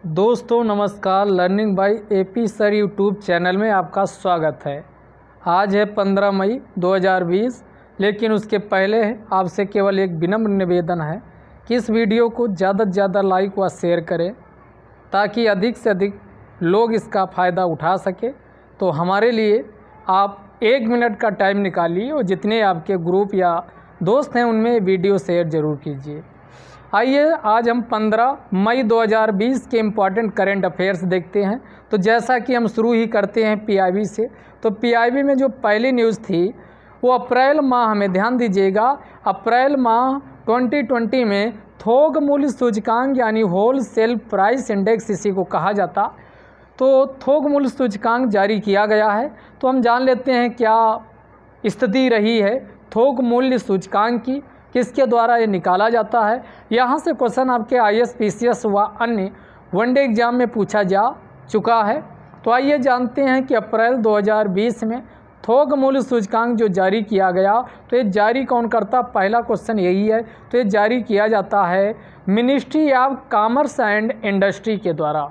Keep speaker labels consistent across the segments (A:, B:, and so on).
A: दोस्तों नमस्कार। Learning by AP sir YouTube channel में आपका स्वागत है। आज है 15 मई 2020, लेकिन उसके पहले आपसे केवल एक विनम्र निवेदन है कि इस वीडियो को ज़्यादा से ज़्यादा लाइक व शेयर करें ताकि अधिक से अधिक लोग इसका फ़ायदा उठा सके। तो हमारे लिए आप 1 मिनट का टाइम निकालिए और जितने आपके ग्रुप या दोस्त हैं उनमें वीडियो शेयर ज़रूर कीजिए। आइए आज हम 15 मई 2020 के इम्पॉर्टेंट करेंट अफेयर्स देखते हैं। तो जैसा कि हम शुरू ही करते हैं पीआईबी से, तो पीआईबी में जो पहली न्यूज़ थी वो अप्रैल माह में, ध्यान दीजिएगा, अप्रैल माह 2020 में थोक मूल्य सूचकांक यानी होल सेल प्राइस इंडेक्स इसी को कहा जाता, तो थोक मूल्य सूचकांक जारी किया गया है। तो हम जान लेते हैं क्या स्थिति रही है थोक मूल्य सूचकांक की, किसके द्वारा ये निकाला जाता है। यहाँ से क्वेश्चन आपके आईएएस, पीसीएस व अन्य वनडे एग्जाम में पूछा जा चुका है। तो आइए जानते हैं कि अप्रैल 2020 में थोक मूल्य सूचकांक जो जारी किया गया, तो ये जारी कौन करता, पहला क्वेश्चन यही है। तो ये जारी किया जाता है ministry of commerce and industry के द्वारा।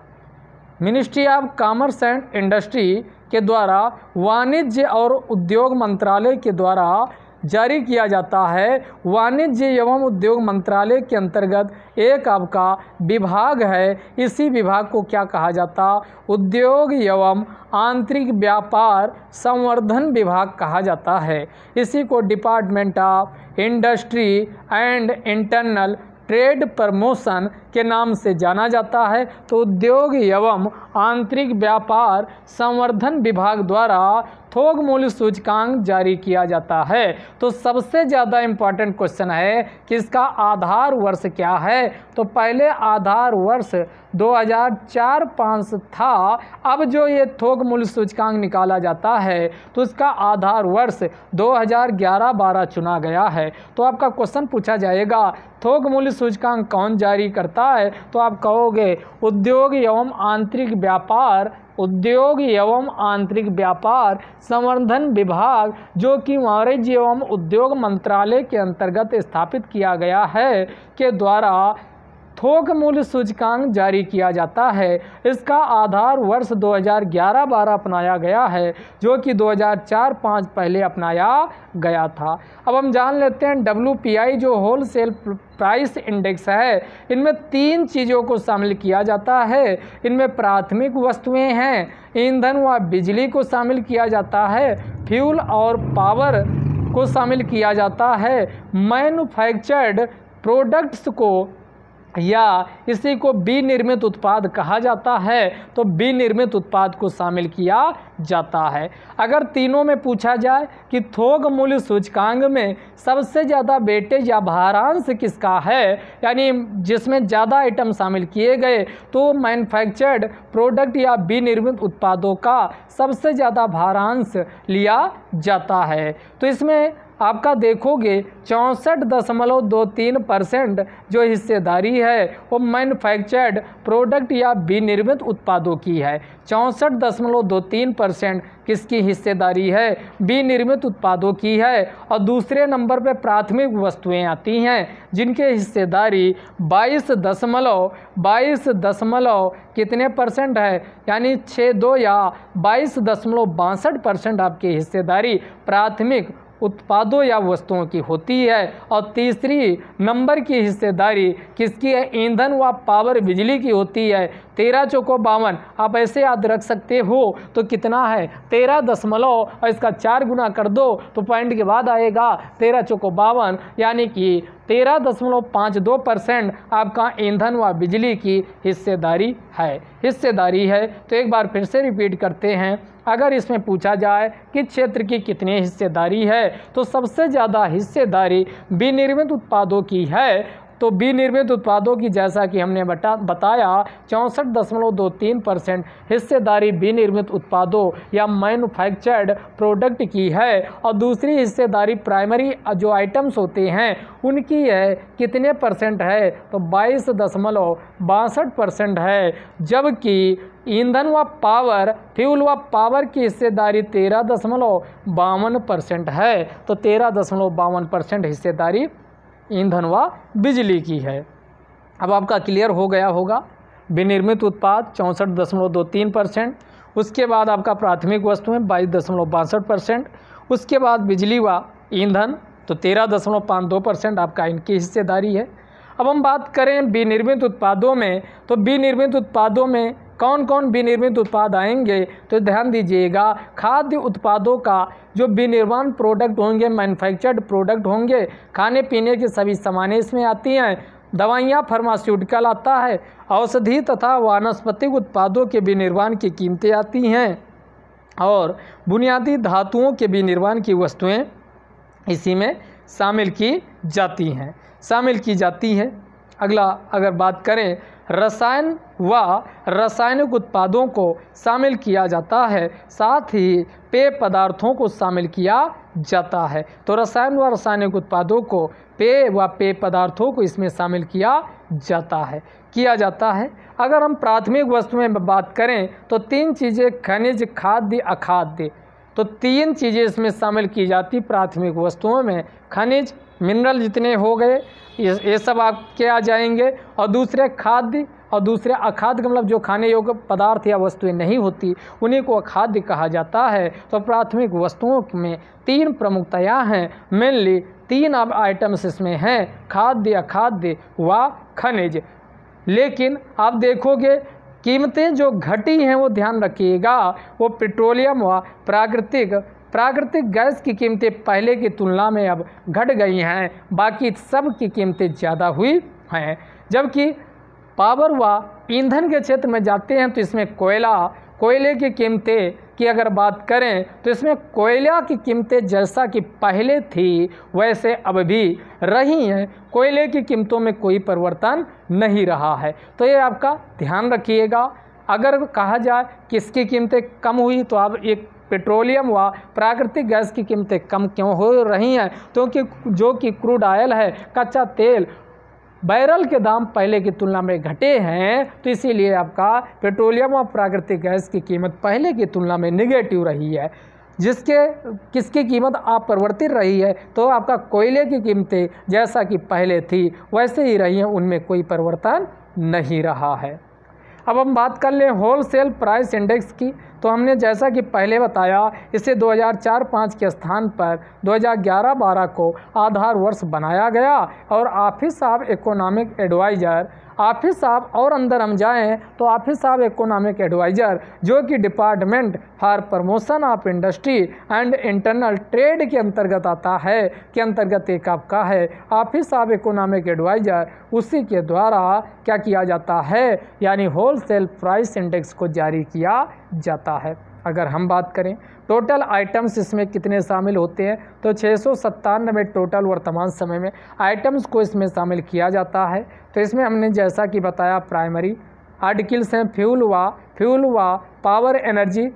A: Ministry of commerce and industry के द्वारा वाणिज्य और उद्योग मंत्रालय के द्वारा जारी किया जाता है। वाणिज्य एवं उद्योग मंत्रालय के अंतर्गत एक आपका विभाग है, इसी विभाग को क्या कहा जाता, उद्योग एवं आंतरिक व्यापार संवर्धन विभाग कहा जाता है। इसी को department of industry and internal trade promotion के नाम से जाना जाता है। तो उद्योग एवं आंतरिक व्यापार संवर्धन विभाग द्वारा थोक मूल्य सूचकांक जारी किया जाता है। तो सबसे ज़्यादा इम्पॉर्टेंट क्वेश्चन है कि इसका आधार वर्ष क्या है। तो पहले आधार वर्ष 2004-05 था, अब जो ये थोक मूल्य सूचकांक निकाला जाता है तो इसका आधार वर्ष 2011-12 चुना गया है। तो आपका क्वेश्चन पूछा जाएगा थोक मूल्य सूचकांक कौन जारी करता है, तो आप कहोगे उद्योग एवं आंतरिक व्यापार, उद्योग एवं आंतरिक व्यापार संवर्धन विभाग, जो कि वाणिज्य एवं उद्योग मंत्रालय के अंतर्गत स्थापित किया गया है, के द्वारा थोक मूल्य सूचकांक जारी किया जाता है। इसका आधार वर्ष 2011-12 अपनाया गया है, जो कि 2004-05 पहले अपनाया गया था। अब हम जान लेते हैं WPI जो होल सेल प्राइस इंडेक्स है, इनमें 3 चीज़ों को शामिल किया जाता है। इनमें प्राथमिक वस्तुएं हैं, ईंधन व बिजली को शामिल किया जाता है, फ्यूल और पावर को शामिल किया जाता है, मैन्युफैक्चर्ड प्रोडक्ट्स को या इसी को विनिर्मित उत्पाद कहा जाता है, तो विनिर्मित उत्पाद को शामिल किया जाता है। अगर तीनों में पूछा जाए कि थोक मूल्य सूचकांक में सबसे ज़्यादा वेटेज या भारांश किसका है, यानी जिसमें ज़्यादा आइटम शामिल किए गए, तो मैन्युफैक्चर्ड प्रोडक्ट या विनिर्मित उत्पादों का सबसे ज़्यादा भारांश लिया जाता है। तो इसमें आपका देखोगे 64.23% जो हिस्सेदारी है वो मैन्युफैक्चर्ड प्रोडक्ट या विनिर्मित उत्पादों की है। 64.23% किसकी हिस्सेदारी है, विनिर्मित उत्पादों की है। और दूसरे नंबर पे प्राथमिक वस्तुएं आती हैं जिनके हिस्सेदारी 22 कितने परसेंट है, यानी 62 या 22.62% आपकी हिस्सेदारी प्राथमिक उत्पादों या वस्तुओं की होती है। और तीसरी नंबर की हिस्सेदारी किसकी है, ईंधन व पावर बिजली की होती है। 13 चौको 52 आप ऐसे याद रख सकते हो, तो कितना है 13 और इसका 4 गुना कर दो तो पॉइंट के बाद आएगा 13 चौको 52, यानी कि 13.52% आपका ईंधन व बिजली की हिस्सेदारी है। तो एक बार फिर से रिपीट करते हैं, अगर इसमें पूछा जाए कि क्षेत्र की कितनी हिस्सेदारी है, तो सबसे ज़्यादा हिस्सेदारी विनिर्मित उत्पादों की है। तो विनिर्मित उत्पादों की जैसा कि हमने बताया 64.23% हिस्सेदारी विनिर्मित उत्पादों या मैन्युफैक्चर्ड प्रोडक्ट की है। और दूसरी हिस्सेदारी प्राइमरी जो आइटम्स होते हैं उनकी है, कितने परसेंट है, तो 22.62% है। जबकि ईंधन व पावर, फ्यूल व पावर की हिस्सेदारी 13.52% है। तो 13.52% हिस्सेदारी ईंधन व बिजली की है। अब आपका क्लियर हो गया होगा। विनिर्मित उत्पाद 64.23%, उसके बाद आपका प्राथमिक वस्तुएं 22.62%, उसके बाद बिजली व ईंधन तो 13.52% आपका इनकी हिस्सेदारी है। अब हम बात करें विनिर्मित उत्पादों में, तो विनिर्मित उत्पादों में कौन कौन विनिर्मित उत्पाद आएंगे, तो ध्यान दीजिएगा, खाद्य उत्पादों का जो विनिर्माण प्रोडक्ट होंगे, मैन्युफैक्चर्ड प्रोडक्ट होंगे, खाने पीने की सभी सामानें इसमें आती हैं, दवाइयाँ फार्मास्यूटिकल आता है, औषधि तथा वानस्पतिक उत्पादों के विनिर्माण की कीमतें आती हैं, और बुनियादी धातुओं के विनिर्माण की वस्तुएं इसी में शामिल की जाती हैं। अगला अगर बात करें, रसायन व रासायनिक उत्पादों को शामिल किया जाता है, साथ ही पेय पदार्थों को शामिल किया जाता है। तो रसायन व रासायनिक उत्पादों को पेय पदार्थों को इसमें शामिल किया जाता है। अगर हम प्राथमिक वस्तुएं में बात करें तो 3 चीज़ें, खनिज, खाद्य, अखाद्य, तो 3 चीज़ें इसमें शामिल की जाती प्राथमिक वस्तुओं में। खनिज, मिनरल जितने हो गए ये सब आपके आ जाएंगे, और दूसरे खाद्य और दूसरे अखाद्य का मतलब जो खाने योग्य पदार्थ या वस्तुएं नहीं होती उन्हीं को अखाद्य कहा जाता है। तो प्राथमिक वस्तुओं में 3 प्रमुखतया हैं, मेनली 3 अब आइटम्स इसमें हैं, खाद्य, अखाद्य व खनिज। लेकिन आप देखोगे कीमतें जो घटी हैं वो ध्यान रखिएगा, वो पेट्रोलियम व प्राकृतिक गैस की कीमतें पहले की तुलना में अब घट गई हैं, बाकी सब की कीमतें ज़्यादा हुई हैं। जबकि पावर व ईंधन के क्षेत्र में जाते हैं तो इसमें कोयले की कीमतें की अगर बात करें तो इसमें कोयला की कीमतें जैसा कि पहले थी वैसे अब भी रही हैं, कोयले की कीमतों में कोई परिवर्तन नहीं रहा है। तो ये आपका ध्यान रखिएगा। अगर कहा जाए किसकी कीमतें कम हुई तो आप एक पेट्रोलियम व प्राकृतिक गैस की कीमतें कम क्यों हो रही हैं, क्योंकि जो कि क्रूड ऑयल है, कच्चा तेल, बैरल के दाम पहले की तुलना में घटे हैं, तो इसीलिए आपका पेट्रोलियम और प्राकृतिक गैस की कीमत पहले की तुलना में निगेटिव रही है। किसकी कीमत अपरिवर्तित रही है, तो आपका कोयले की कीमतें जैसा कि पहले थी वैसे ही रही हैं, उनमें कोई परिवर्तन नहीं रहा है। अब हम बात कर लें होलसेल प्राइस इंडेक्स की, तो हमने जैसा कि पहले बताया इसे 2004-05 के स्थान पर 2011-12 को आधार वर्ष बनाया गया, और office of economic adviser, office of, और अंदर हम जाएं तो ऑफिस ऑफ इकोनॉमिक एडवाइज़र जो कि department for promotion of industry and internal trade के अंतर्गत आता है, के अंतर्गत एक आपका है ऑफिस ऑफ इकोनॉमिक एडवाइज़र, उसी के द्वारा क्या किया जाता है, यानी होलसेल प्राइस इंडेक्स को जारी किया जाता है। अगर हम बात करें टोटल आइटम्स इसमें कितने शामिल होते हैं, तो 697 टोटल वर्तमान समय में आइटम्स को इसमें शामिल किया जाता है। तो इसमें हमने जैसा कि बताया प्राइमरी आर्टिकल्स हैं, फ्यूल व पावर एनर्जी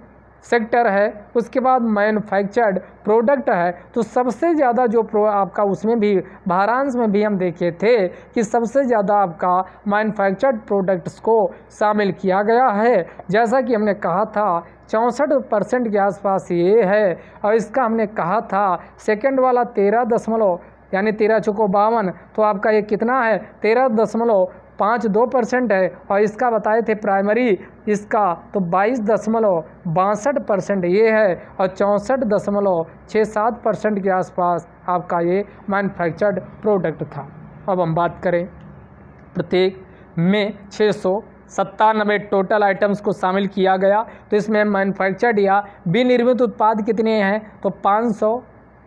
A: सेक्टर है, उसके बाद मैन्युफैक्चर्ड प्रोडक्ट है। तो सबसे ज़्यादा जो आपका उसमें भी भारांश में भी हम देखे थे कि सबसे ज़्यादा आपका मैन्युफैक्चर्ड प्रोडक्ट्स को शामिल किया गया है, जैसा कि हमने कहा था 64% के आसपास ये है, और इसका हमने कहा था सेकंड वाला 13 यानी 13 चौको 52, तो आपका ये कितना है 13.52% है, और इसका बताए थे प्राइमरी इसका तो 22.62% ये है, और 64.67% के आसपास आपका ये मैन्युफैक्चर्ड प्रोडक्ट था। अब हम बात करें प्रत्येक में 697 टोटल आइटम्स को शामिल किया गया, तो इसमें मैन्युफैक्चर्ड या विनिर्मित उत्पाद कितने हैं, तो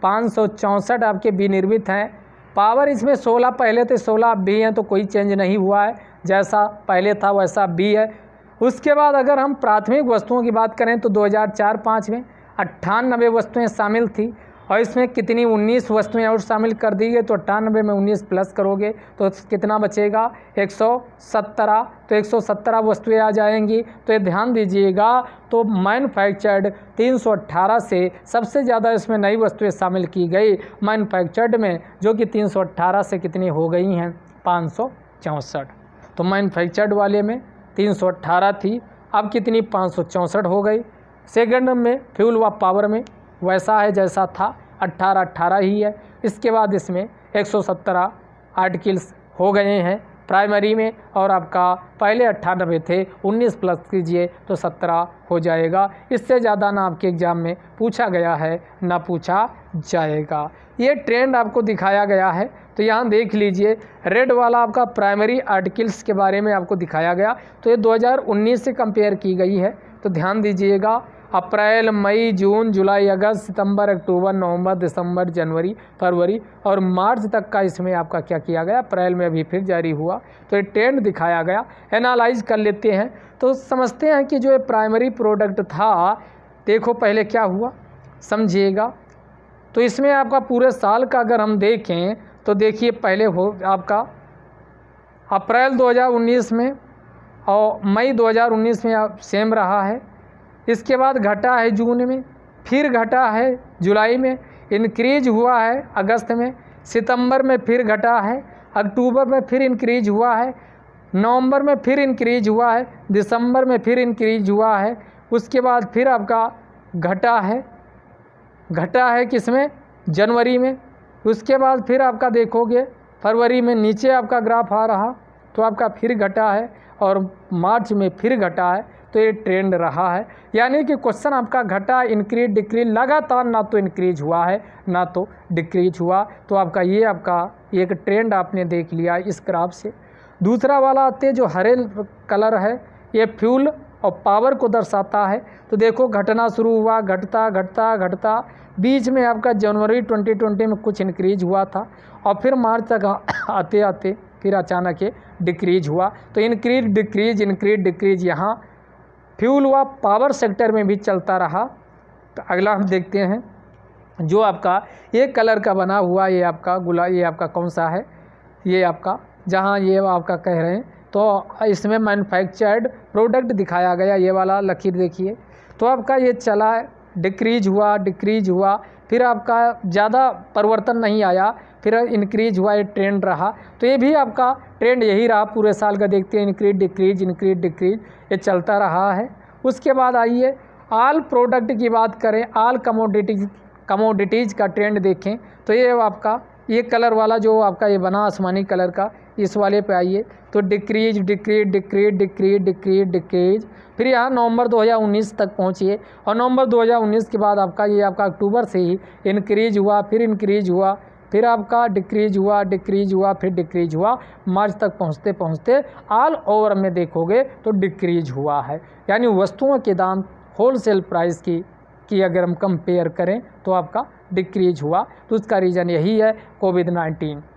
A: 564 आपके विनिर्मित हैं। पावर इसमें 16 पहले थे, 16 अब भी हैं, तो कोई चेंज नहीं हुआ है, जैसा पहले था वैसा भी है। उसके बाद अगर हम प्राथमिक वस्तुओं की बात करें तो 2004-05 में 98 वस्तुएं शामिल थी, और इसमें कितनी 19 वस्तुएं और शामिल कर दी गई, तो 98 में 19 प्लस करोगे तो कितना बचेगा 117, तो 117 वस्तुएं आ जाएंगी। तो ये ध्यान दीजिएगा। तो मैन्युफैक्चर्ड 318 से सबसे ज़्यादा इसमें नई वस्तुएं शामिल की गई मैन्युफैक्चर्ड में, जो कि 318 से कितनी हो गई हैं 564। तो मैन्युफैक्चर्ड वाले में 318 थी, अब कितनी 564 हो गई। सेकंड में फ्यूल व पावर में वैसा है जैसा था 18 ही है। इसके बाद इसमें 117 आर्टिकल्स हो गए हैं, प्राइमरी में, और आपका पहले 98 थे, 19 प्लस कीजिए तो 17 हो जाएगा। इससे ज़्यादा ना आपके एग्ज़ाम में पूछा गया है ना पूछा जाएगा। ये ट्रेंड आपको दिखाया गया है, तो यहाँ देख लीजिए रेड वाला आपका प्राइमरी आर्टिकल्स के बारे में आपको दिखाया गया, तो ये 2019 से कंपेयर की गई है। तो ध्यान दीजिएगा, अप्रैल, मई, जून, जुलाई, अगस्त, सितंबर, अक्टूबर, नवंबर, दिसंबर, जनवरी, फरवरी और मार्च तक का इसमें आपका क्या किया गया, अप्रैल में अभी फिर जारी हुआ, तो ये ट्रेंड दिखाया गया। एनालाइज कर लेते हैं तो समझते हैं कि जो ये प्राइमरी प्रोडक्ट था, देखो पहले क्या हुआ समझिएगा। तो इसमें आपका पूरे साल का अगर हम देखें तो देखिए पहले हो आपका अप्रैल 2019 में और मई 2019 में आप सेम रहा है। इसके बाद घटा है जून में, फिर घटा है जुलाई में, इंक्रीज हुआ है अगस्त में, सितंबर में फिर घटा है, अक्टूबर में फिर इंक्रीज हुआ है, नवंबर में फिर इंक्रीज हुआ है, दिसंबर में फिर इंक्रीज हुआ है, उसके बाद फिर आपका घटा है किसमें, जनवरी में। उसके बाद फिर आपका देखोगे फरवरी में नीचे आपका ग्राफ आ रहा, तो आपका फिर घटा है और मार्च में फिर घटा है। तो ये ट्रेंड रहा है, यानी कि क्वेश्चन आपका घटा, इंक्रीज, डिक्रीज, लगातार ना तो इंक्रीज हुआ है ना तो डिक्रीज हुआ। तो आपका ये आपका एक ट्रेंड आपने देख लिया इस ग्राफ से। दूसरा वाला आते जो हरे कलर है, ये फ्यूल और पावर को दर्शाता है। तो देखो घटना शुरू हुआ, घटता घटता घटता, बीच में आपका जनवरी 2020 में कुछ इंक्रीज हुआ था और फिर मार्च तक आते आते फिर अचानक ये डिक्रीज हुआ। तो इंक्रीज डिक्रीज इंक्रीज डिक्रीज यहाँ फ्यूल हुआ, पावर सेक्टर में भी चलता रहा। तो अगला हम देखते हैं जो आपका एक कलर का बना हुआ, ये आपका ये आपका कौन सा है, ये आपका जहाँ ये आपका कह रहे हैं, तो इसमें मैन्युफैक्चर्ड प्रोडक्ट दिखाया गया, ये वाला लकीर देखिए। तो आपका ये चला डिक्रीज हुआ, फिर आपका ज़्यादा परिवर्तन नहीं आया, फिर इंक्रीज हुआ, ये ट्रेंड रहा। तो ये भी आपका ट्रेंड यही रहा पूरे साल का, देखते हैं इंक्रीज डिक्रीज इंक्रीज डिक्रीज ये चलता रहा है। उसके बाद आइए आल प्रोडक्ट की बात करें, आल कमोडिटीज़ का ट्रेंड देखें, तो ये आपका ये कलर वाला जो आपका ये बना आसमानी कलर का, इस वाले पे आइए तो decrease decrease decrease decrease decrease decrease, फिर यहाँ नवंबर 2019 तक पहुँचिए और नवंबर 2019 के बाद आपका ये आपका अक्टूबर से ही इंक्रीज हुआ, फिर इंक्रीज हुआ, फिर आपका डिक्रीज हुआ, फिर डिक्रीज हुआ, मार्च तक पहुँचते पहुँचते ऑल ओवर में देखोगे तो डिक्रीज हुआ है। यानी वस्तुओं के दाम होलसेल प्राइस की अगर हम कंपेयर करें तो आपका डिक्रीज हुआ। तो उसका रीज़न यही है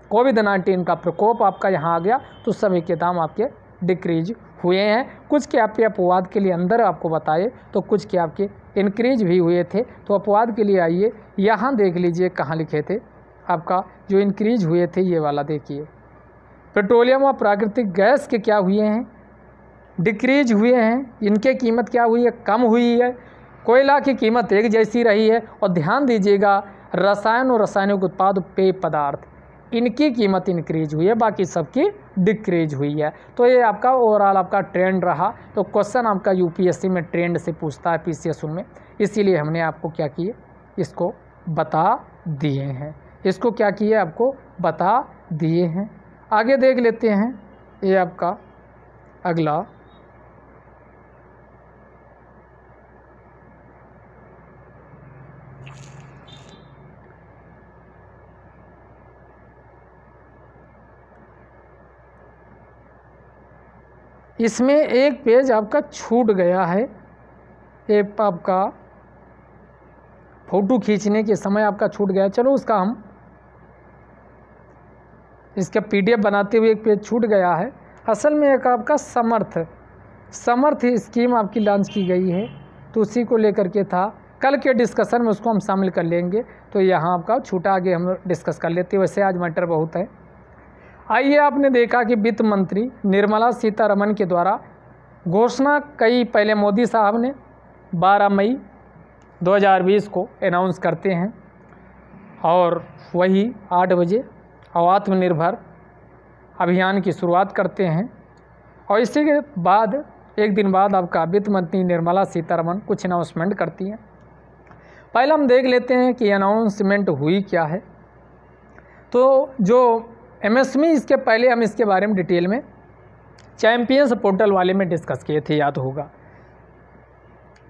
A: कोविड-19 का प्रकोप आपका यहाँ आ गया, तो सभी के दाम आपके डिक्रीज हुए हैं। कुछ के आपके अपवाद के लिए अंदर आपको बताए, तो कुछ के आपके इंक्रीज भी हुए थे। तो अपवाद के लिए आइए यहाँ देख लीजिए कहाँ लिखे थे आपका जो इंक्रीज हुए थे, ये वाला देखिए। पेट्रोलियम और प्राकृतिक गैस के क्या हुए हैं, डिक्रीज हुए हैं, इनके कीमत क्या हुई है, कम हुई है। कोयला की कीमत एक जैसी रही है। और ध्यान दीजिएगा रसायन और रासायनिक उत्पाद, पेय पदार्थ, इनकी कीमत इंक्रीज हुई है, बाकी सबकी डिक्रीज हुई है। तो ये आपका ओवरऑल आपका ट्रेंड रहा। तो क्वेश्चन आपका यूपीएससी में ट्रेंड से पूछता है, पीसीएस में, इसीलिए हमने आपको क्या किए, इसको बता दिए हैं, इसको क्या किए आपको बता दिए हैं। आगे देख लेते हैं, ये आपका अगला इसमें एक पेज आपका छूट गया है, ये आपका फ़ोटो खींचने के समय आपका छूट गया। चलो उसका हम इसका पीडीएफ बनाते हुए एक पेज छूट गया है। असल में एक आपका समर्थ स्कीम आपकी लॉन्च की गई है, तो उसी को लेकर के था। कल के डिस्कशन में उसको हम शामिल कर लेंगे, तो यहाँ आपका छूटा आगे हम डिस्कस कर लेते हैं। वैसे आज मैटर बहुत है। आइए, आपने देखा कि वित्त मंत्री निर्मला सीतारमण के द्वारा घोषणा कई पहले मोदी साहब ने 12 मई 2020 को अनाउंस करते हैं और वही 8 बजे आत्मनिर्भर अभियान की शुरुआत करते हैं। और इसी के बाद एक दिन बाद आपका वित्त मंत्री निर्मला सीतारमण कुछ अनाउंसमेंट करती हैं। पहले हम देख लेते हैं कि अनाउंसमेंट हुई क्या है। तो जो एमएसएमई इसके पहले हम इसके बारे में डिटेल में चैंपियंस पोर्टल वाले में डिस्कस किए थे, याद होगा।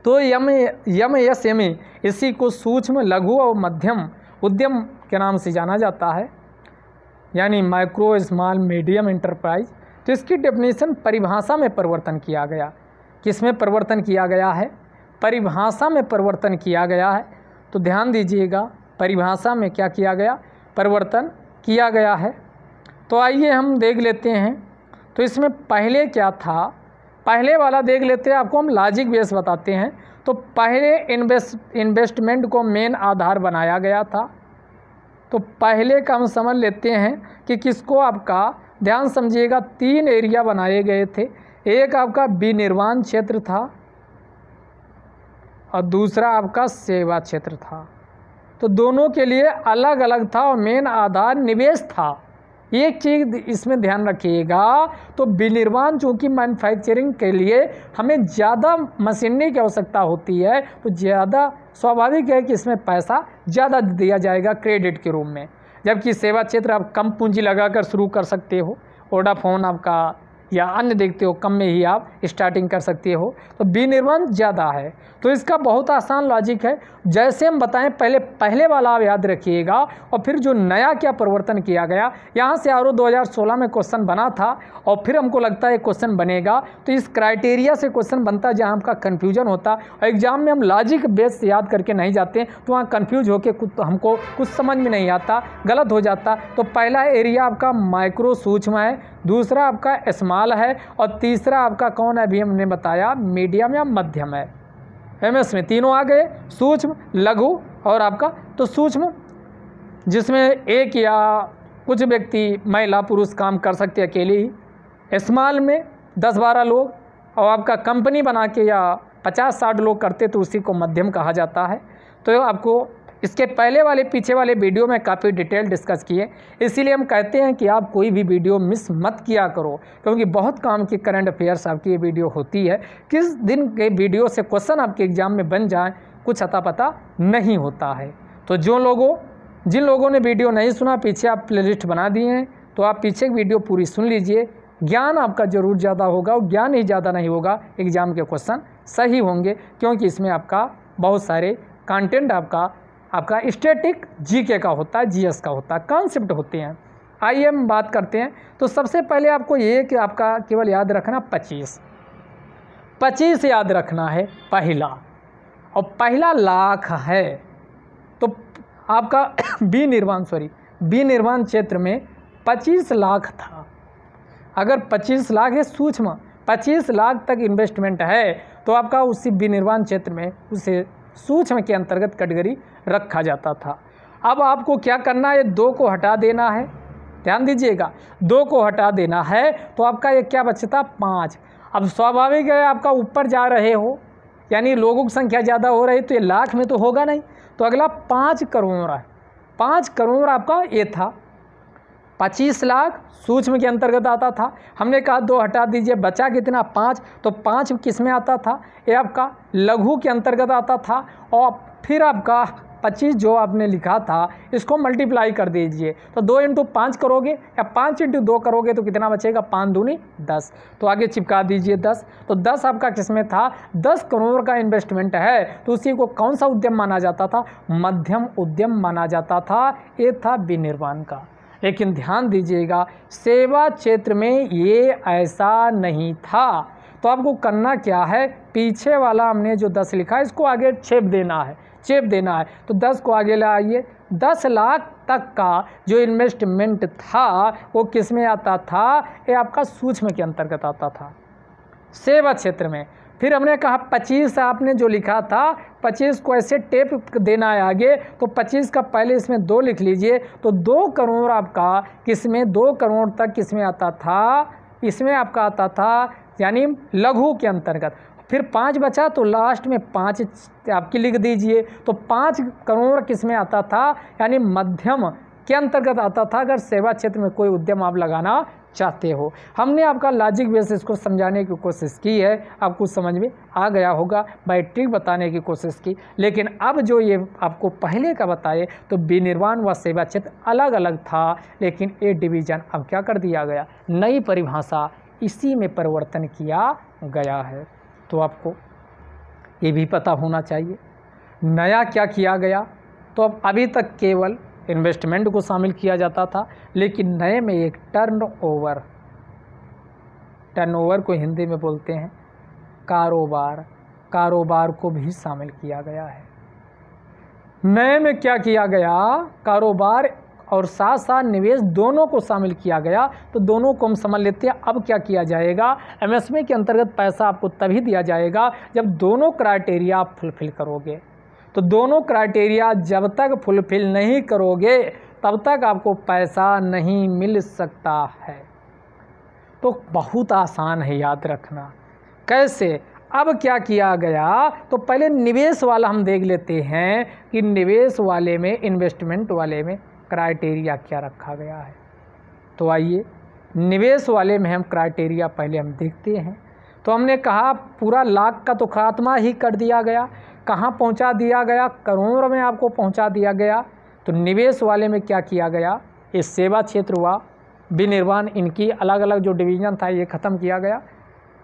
A: तो एमएसएमई इसी को सूक्ष्म लघु और मध्यम उद्यम के नाम से जाना जाता है, यानी माइक्रो स्मॉल मीडियम एंटरप्राइज। तो इसकी डेफिनेशन परिभाषा में परिवर्तन किया गया। किस में परिवर्तन किया गया है? परिभाषा में परिवर्तन किया गया है। तो ध्यान दीजिएगा, परिभाषा में क्या किया गया? परिवर्तन किया गया है। तो आइए हम देख लेते हैं। तो इसमें पहले क्या था, पहले वाला देख लेते हैं, आपको हम लॉजिक बेस बताते हैं। तो पहले इन्वेस्टमेंट को मेन आधार बनाया गया था। तो पहले का हम समझ लेते हैं कि किसको, आपका ध्यान समझिएगा, 3 एरिया बनाए गए थे। एक आपका विनिर्माण क्षेत्र था और दूसरा आपका सेवा क्षेत्र था। तो दोनों के लिए अलग अलग था और मेन आधार निवेश था। एक चीज़ इसमें ध्यान रखिएगा, तो विनिर्माण चूँकि मैन्युफैक्चरिंग के लिए हमें ज़्यादा मशीनरी की आवश्यकता होती है, तो ज़्यादा स्वाभाविक है कि इसमें पैसा ज़्यादा दिया जाएगा क्रेडिट के रूप में। जबकि सेवा क्षेत्र आप कम पूंजी लगाकर शुरू कर सकते हो, वोडाफोन आपका या अन्य देखते हो कम में ही आप स्टार्टिंग कर सकते हो। तो विनिर्माण ज़्यादा है। तो इसका बहुत आसान लॉजिक है, जैसे हम बताएं पहले वाला आप याद रखिएगा। और फिर जो नया क्या परिवर्तन किया गया, यहाँ से आर 2016 में क्वेश्चन बना था और फिर हमको लगता है क्वेश्चन बनेगा। तो इस क्राइटेरिया से क्वेश्चन बनता है जहाँ आपका कन्फ्यूजन होता। और एग्जाम में हम लॉजिक बेस याद करके नहीं जाते तो वहाँ कन्फ्यूज होकर हमको कुछ समझ में नहीं आता, गलत हो जाता। तो पहला एरिया आपका माइक्रो सूक्ष्म है, दूसरा आपका स्मॉल है और तीसरा आपका कौन है, अभी हमने बताया मीडियम या मध्यम है। एमएस में तीनों आ गए, सूक्ष्म लघु और आपका। तो सूक्ष्म जिसमें एक या कुछ व्यक्ति महिला पुरुष काम कर सकते अकेले ही। स्मॉल में 10-12 लोग और आपका कंपनी बना के या 50-60 लोग करते तो उसी को मध्यम कहा जाता है। तो आपको इसके पहले वाले पीछे वाले वीडियो में काफ़ी डिटेल डिस्कस किए, इसीलिए हम कहते हैं कि आप कोई भी वीडियो मिस मत किया करो, क्योंकि बहुत काम की करंट अफेयर्स आपकी ये वीडियो होती है। किस दिन के वीडियो से क्वेश्चन आपके एग्जाम में बन जाए कुछ अता पता नहीं होता है। तो जिन लोगों ने वीडियो नहीं सुना, पीछे आप प्लेलिस्ट बना दिए हैं, तो आप पीछे की वीडियो पूरी सुन लीजिए। ज्ञान आपका जरूर ज़्यादा होगा और ज्ञान ही ज़्यादा नहीं होगा, एग्ज़ाम के क्वेश्चन सही होंगे, क्योंकि इसमें आपका बहुत सारे कंटेंट आपका स्टैटिक जीके का होता है, जीएस का होता है, कॉन्सेप्ट होते हैं। आइए हम बात करते हैं। तो सबसे पहले आपको ये कि आपका केवल याद रखना 25 याद रखना है पहला, और पहला लाख है। तो आपका विनिर्माण क्षेत्र में 25 लाख था। अगर 25 लाख है सूक्ष्म, 25 लाख तक इन्वेस्टमेंट है तो आपका उसी विनिर्माण क्षेत्र में उसे सूक्ष्म के अंतर्गत कैटेगरी रखा जाता था। अब आपको क्या करना है, 2 को हटा देना है। ध्यान दीजिएगा, 2 को हटा देना है तो आपका ये क्या बचता, 5। अब स्वाभाविक है आपका ऊपर जा रहे हो, यानी लोगों की संख्या ज़्यादा हो रही, तो ये लाख में तो होगा नहीं। तो अगला 5 करोड़ है। 5 करोड़ आपका ये था। 25 लाख सूक्ष्म के अंतर्गत आता था। हमने कहा 2 हटा दीजिए, बचा कितना, 5। तो 5 किस में आता था, ये आपका लघु के अंतर्गत आता था। और फिर आपका 25 जो आपने लिखा था इसको मल्टीप्लाई कर दीजिए। तो 2 × 5 करोगे या 5 × 2 करोगे तो कितना बचेगा, 5 दूनी 10। तो आगे चिपका दीजिए 10। तो 10 आपका किस में था, 10 करोड़ का इन्वेस्टमेंट है तो उसी को कौन सा उद्यम माना जाता था, मध्यम उद्यम माना जाता था। ये था विनिर्माण का। लेकिन ध्यान दीजिएगा, सेवा क्षेत्र में ये ऐसा नहीं था। तो आपको करना क्या है, पीछे वाला हमने जो 10 लिखा है इसको आगे छेप देना है। तो 10 को आगे लाइए। 10 लाख तक का जो इन्वेस्टमेंट था वो किस में आता था, ये आपका सूक्ष्म के अंतर्गत आता था, सेवा क्षेत्र में। फिर हमने कहा 25 आपने जो लिखा था, 25 को ऐसे टेप देना है आगे। तो 25 का पहले इसमें 2 लिख लीजिए। तो 2 करोड़ आपका किसमें, 2 करोड़ तक किसमें आता था, इसमें आपका आता था, यानी लघु के अंतर्गत। फिर 5 बचा तो लास्ट में 5 आपकी लिख दीजिए। तो 5 करोड़ किस में आता था, यानी मध्यम के अंतर्गत आता था। अगर सेवा क्षेत्र में कोई उद्यम आप लगाना चाहते हो। हमने आपका लॉजिक बेसिस को समझाने की कोशिश की है, आपको समझ में आ गया होगा, बाय ट्रिक बताने की कोशिश की। लेकिन अब जो ये आपको पहले का बताए तो विनिर्माण व सेवा क्षेत्र अलग अलग था, लेकिन ये डिवीज़न अब क्या कर दिया गया, नई परिभाषा इसी में परिवर्तन किया गया है। तो आपको ये भी पता होना चाहिए नया क्या किया गया। तो अब अभी तक केवल इन्वेस्टमेंट को शामिल किया जाता था, लेकिन नए में एक टर्नओवर को हिंदी में बोलते हैं कारोबार को भी शामिल किया गया है। नए में क्या किया गया, कारोबार और साथ साथ निवेश दोनों को शामिल किया गया। तो दोनों को हम समझ लेते हैं। अब क्या किया जाएगा, एमएसएमई के अंतर्गत पैसा आपको तभी दिया जाएगा जब दोनों क्राइटेरिया आप फुलफिल करोगे। तो दोनों क्राइटेरिया जब तक फुलफिल नहीं करोगे तब तक आपको पैसा नहीं मिल सकता है। तो बहुत आसान है याद रखना। कैसे, अब क्या किया गया, तो पहले निवेश वाला हम देख लेते हैं कि निवेश वाले में, इन्वेस्टमेंट वाले में क्राइटेरिया क्या रखा गया है। तो आइए निवेश वाले में हम क्राइटेरिया पहले हम देखते हैं। तो हमने कहा पूरा लाख का तो खात्मा ही कर दिया गया, कहाँ पहुंचा दिया गया, करोड़ में आपको पहुंचा दिया गया। तो निवेश वाले में क्या किया गया, ये सेवा क्षेत्र हुआ, विनिर्माण, इनकी अलग अलग जो डिवीज़न था ये ख़त्म किया गया।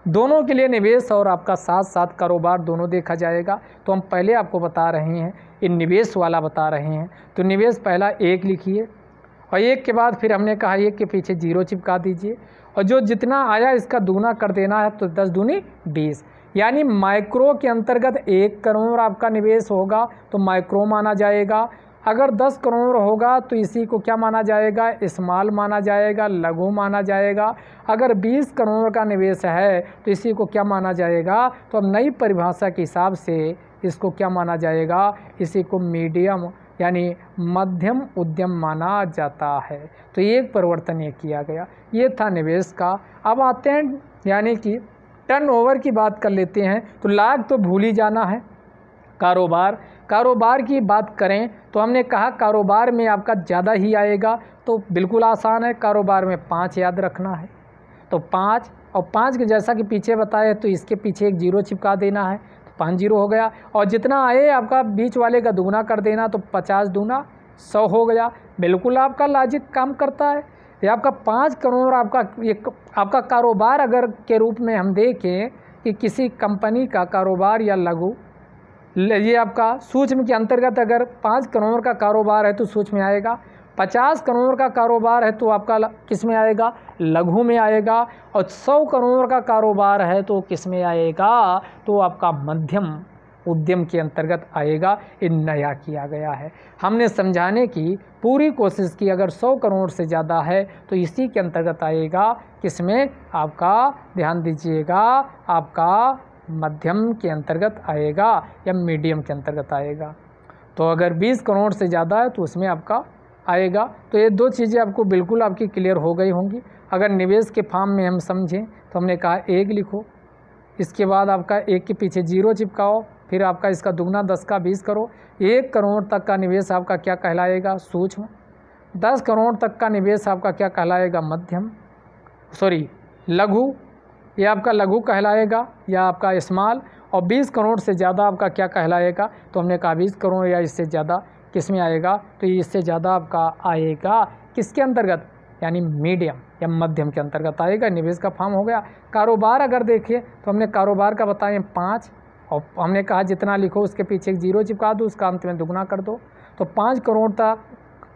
A: दोनों के लिए निवेश और आपका साथ साथ कारोबार दोनों देखा जाएगा। तो हम पहले आपको बता रहे हैं, ये निवेश वाला बता रहे हैं। तो निवेश पहला 1 लिखिए और 1 के बाद फिर हमने कहा 1 के पीछे 0 चिपका दीजिए और जो जितना आया इसका दुगना कर देना है। तो 10 दूनी 20, यानी माइक्रो के अंतर्गत 1 करोड़ आपका निवेश होगा तो माइक्रो माना जाएगा। अगर 10 करोड़ होगा तो इसी को क्या माना जाएगा, स्मॉल माना जाएगा, लघु माना जाएगा। अगर 20 करोड़ का निवेश है तो इसी को क्या माना जाएगा, तो अब नई परिभाषा के हिसाब से इसको क्या माना जाएगा, इसी को मीडियम यानी मध्यम उद्यम माना जाता है। तो ये एक परिवर्तन ये किया गया, ये था निवेश का। अब आते हैं यानी कि टर्नओवर की बात कर लेते हैं। तो लाख तो भूल ही जाना है। कारोबार की बात करें तो हमने कहा कारोबार में आपका ज़्यादा ही आएगा। तो बिल्कुल आसान है, कारोबार में 5 याद रखना है। तो 5 और 5 के जैसा कि पीछे बताया तो इसके पीछे एक 0 चिपका देना है, तो 5 0 हो गया। और जितना आए आपका बीच वाले का दुगना कर देना, तो 50 दूना 100 हो गया। बिल्कुल आपका लॉजिक काम करता है। ये आपका 5 करोड़ आपका कारोबार अगर के रूप में हम देखें कि किसी कंपनी का कारोबार या लघु, ये आपका सूक्ष्म के अंतर्गत अगर 5 करोड़ का कारोबार है तो सूक्ष्म में आएगा, 50 करोड़ का कारोबार है तो आपका किस में आएगा, लघु में आएगा। और 100 करोड़ का कारोबार है तो किस में आएगा, तो आपका मध्यम उद्यम के अंतर्गत आएगा। ये नया किया गया है। हमने समझाने की पूरी कोशिश की, अगर 100 करोड़ से ज़्यादा है तो इसी के अंतर्गत आएगा, किसमें, आपका ध्यान दीजिएगा, आपका मध्यम के अंतर्गत आएगा या मीडियम के अंतर्गत आएगा। तो अगर 20 करोड़ से ज़्यादा है तो उसमें आपका आएगा। तो ये 2 चीज़ें आपको बिल्कुल आपकी क्लियर हो गई होंगी। अगर निवेश के फॉर्म में हम समझें तो हमने कहा 1 लिखो, इसके बाद आपका 1 के पीछे 0 चिपकाओ, फिर आपका इसका दुगना 10 का 20 करो। 1 करोड़ तक का निवेश आपका क्या कहलाएगा, सूक्ष्म। 10 करोड़ तक का निवेश आपका क्या कहलाएगा, लघु, ये आपका लघु कहलाएगा या आपका स्मॉल। और 20 करोड़ से ज़्यादा आपका क्या कहलाएगा, तो हमने कहा 20 करोड़ या इससे ज़्यादा किस में आएगा, तो इससे ज़्यादा आपका आएगा किसके अंतर्गत, यानी मीडियम या मध्यम के अंतर्गत आएगा। निवेश का फॉर्म हो गया। कारोबार अगर देखें तो हमने कारोबार का बताएं 5, और हमने कहा जितना लिखो उसके पीछे एक 0 चिपका दो, उसका अंत में दुगना कर दो। तो 5 करोड़ तक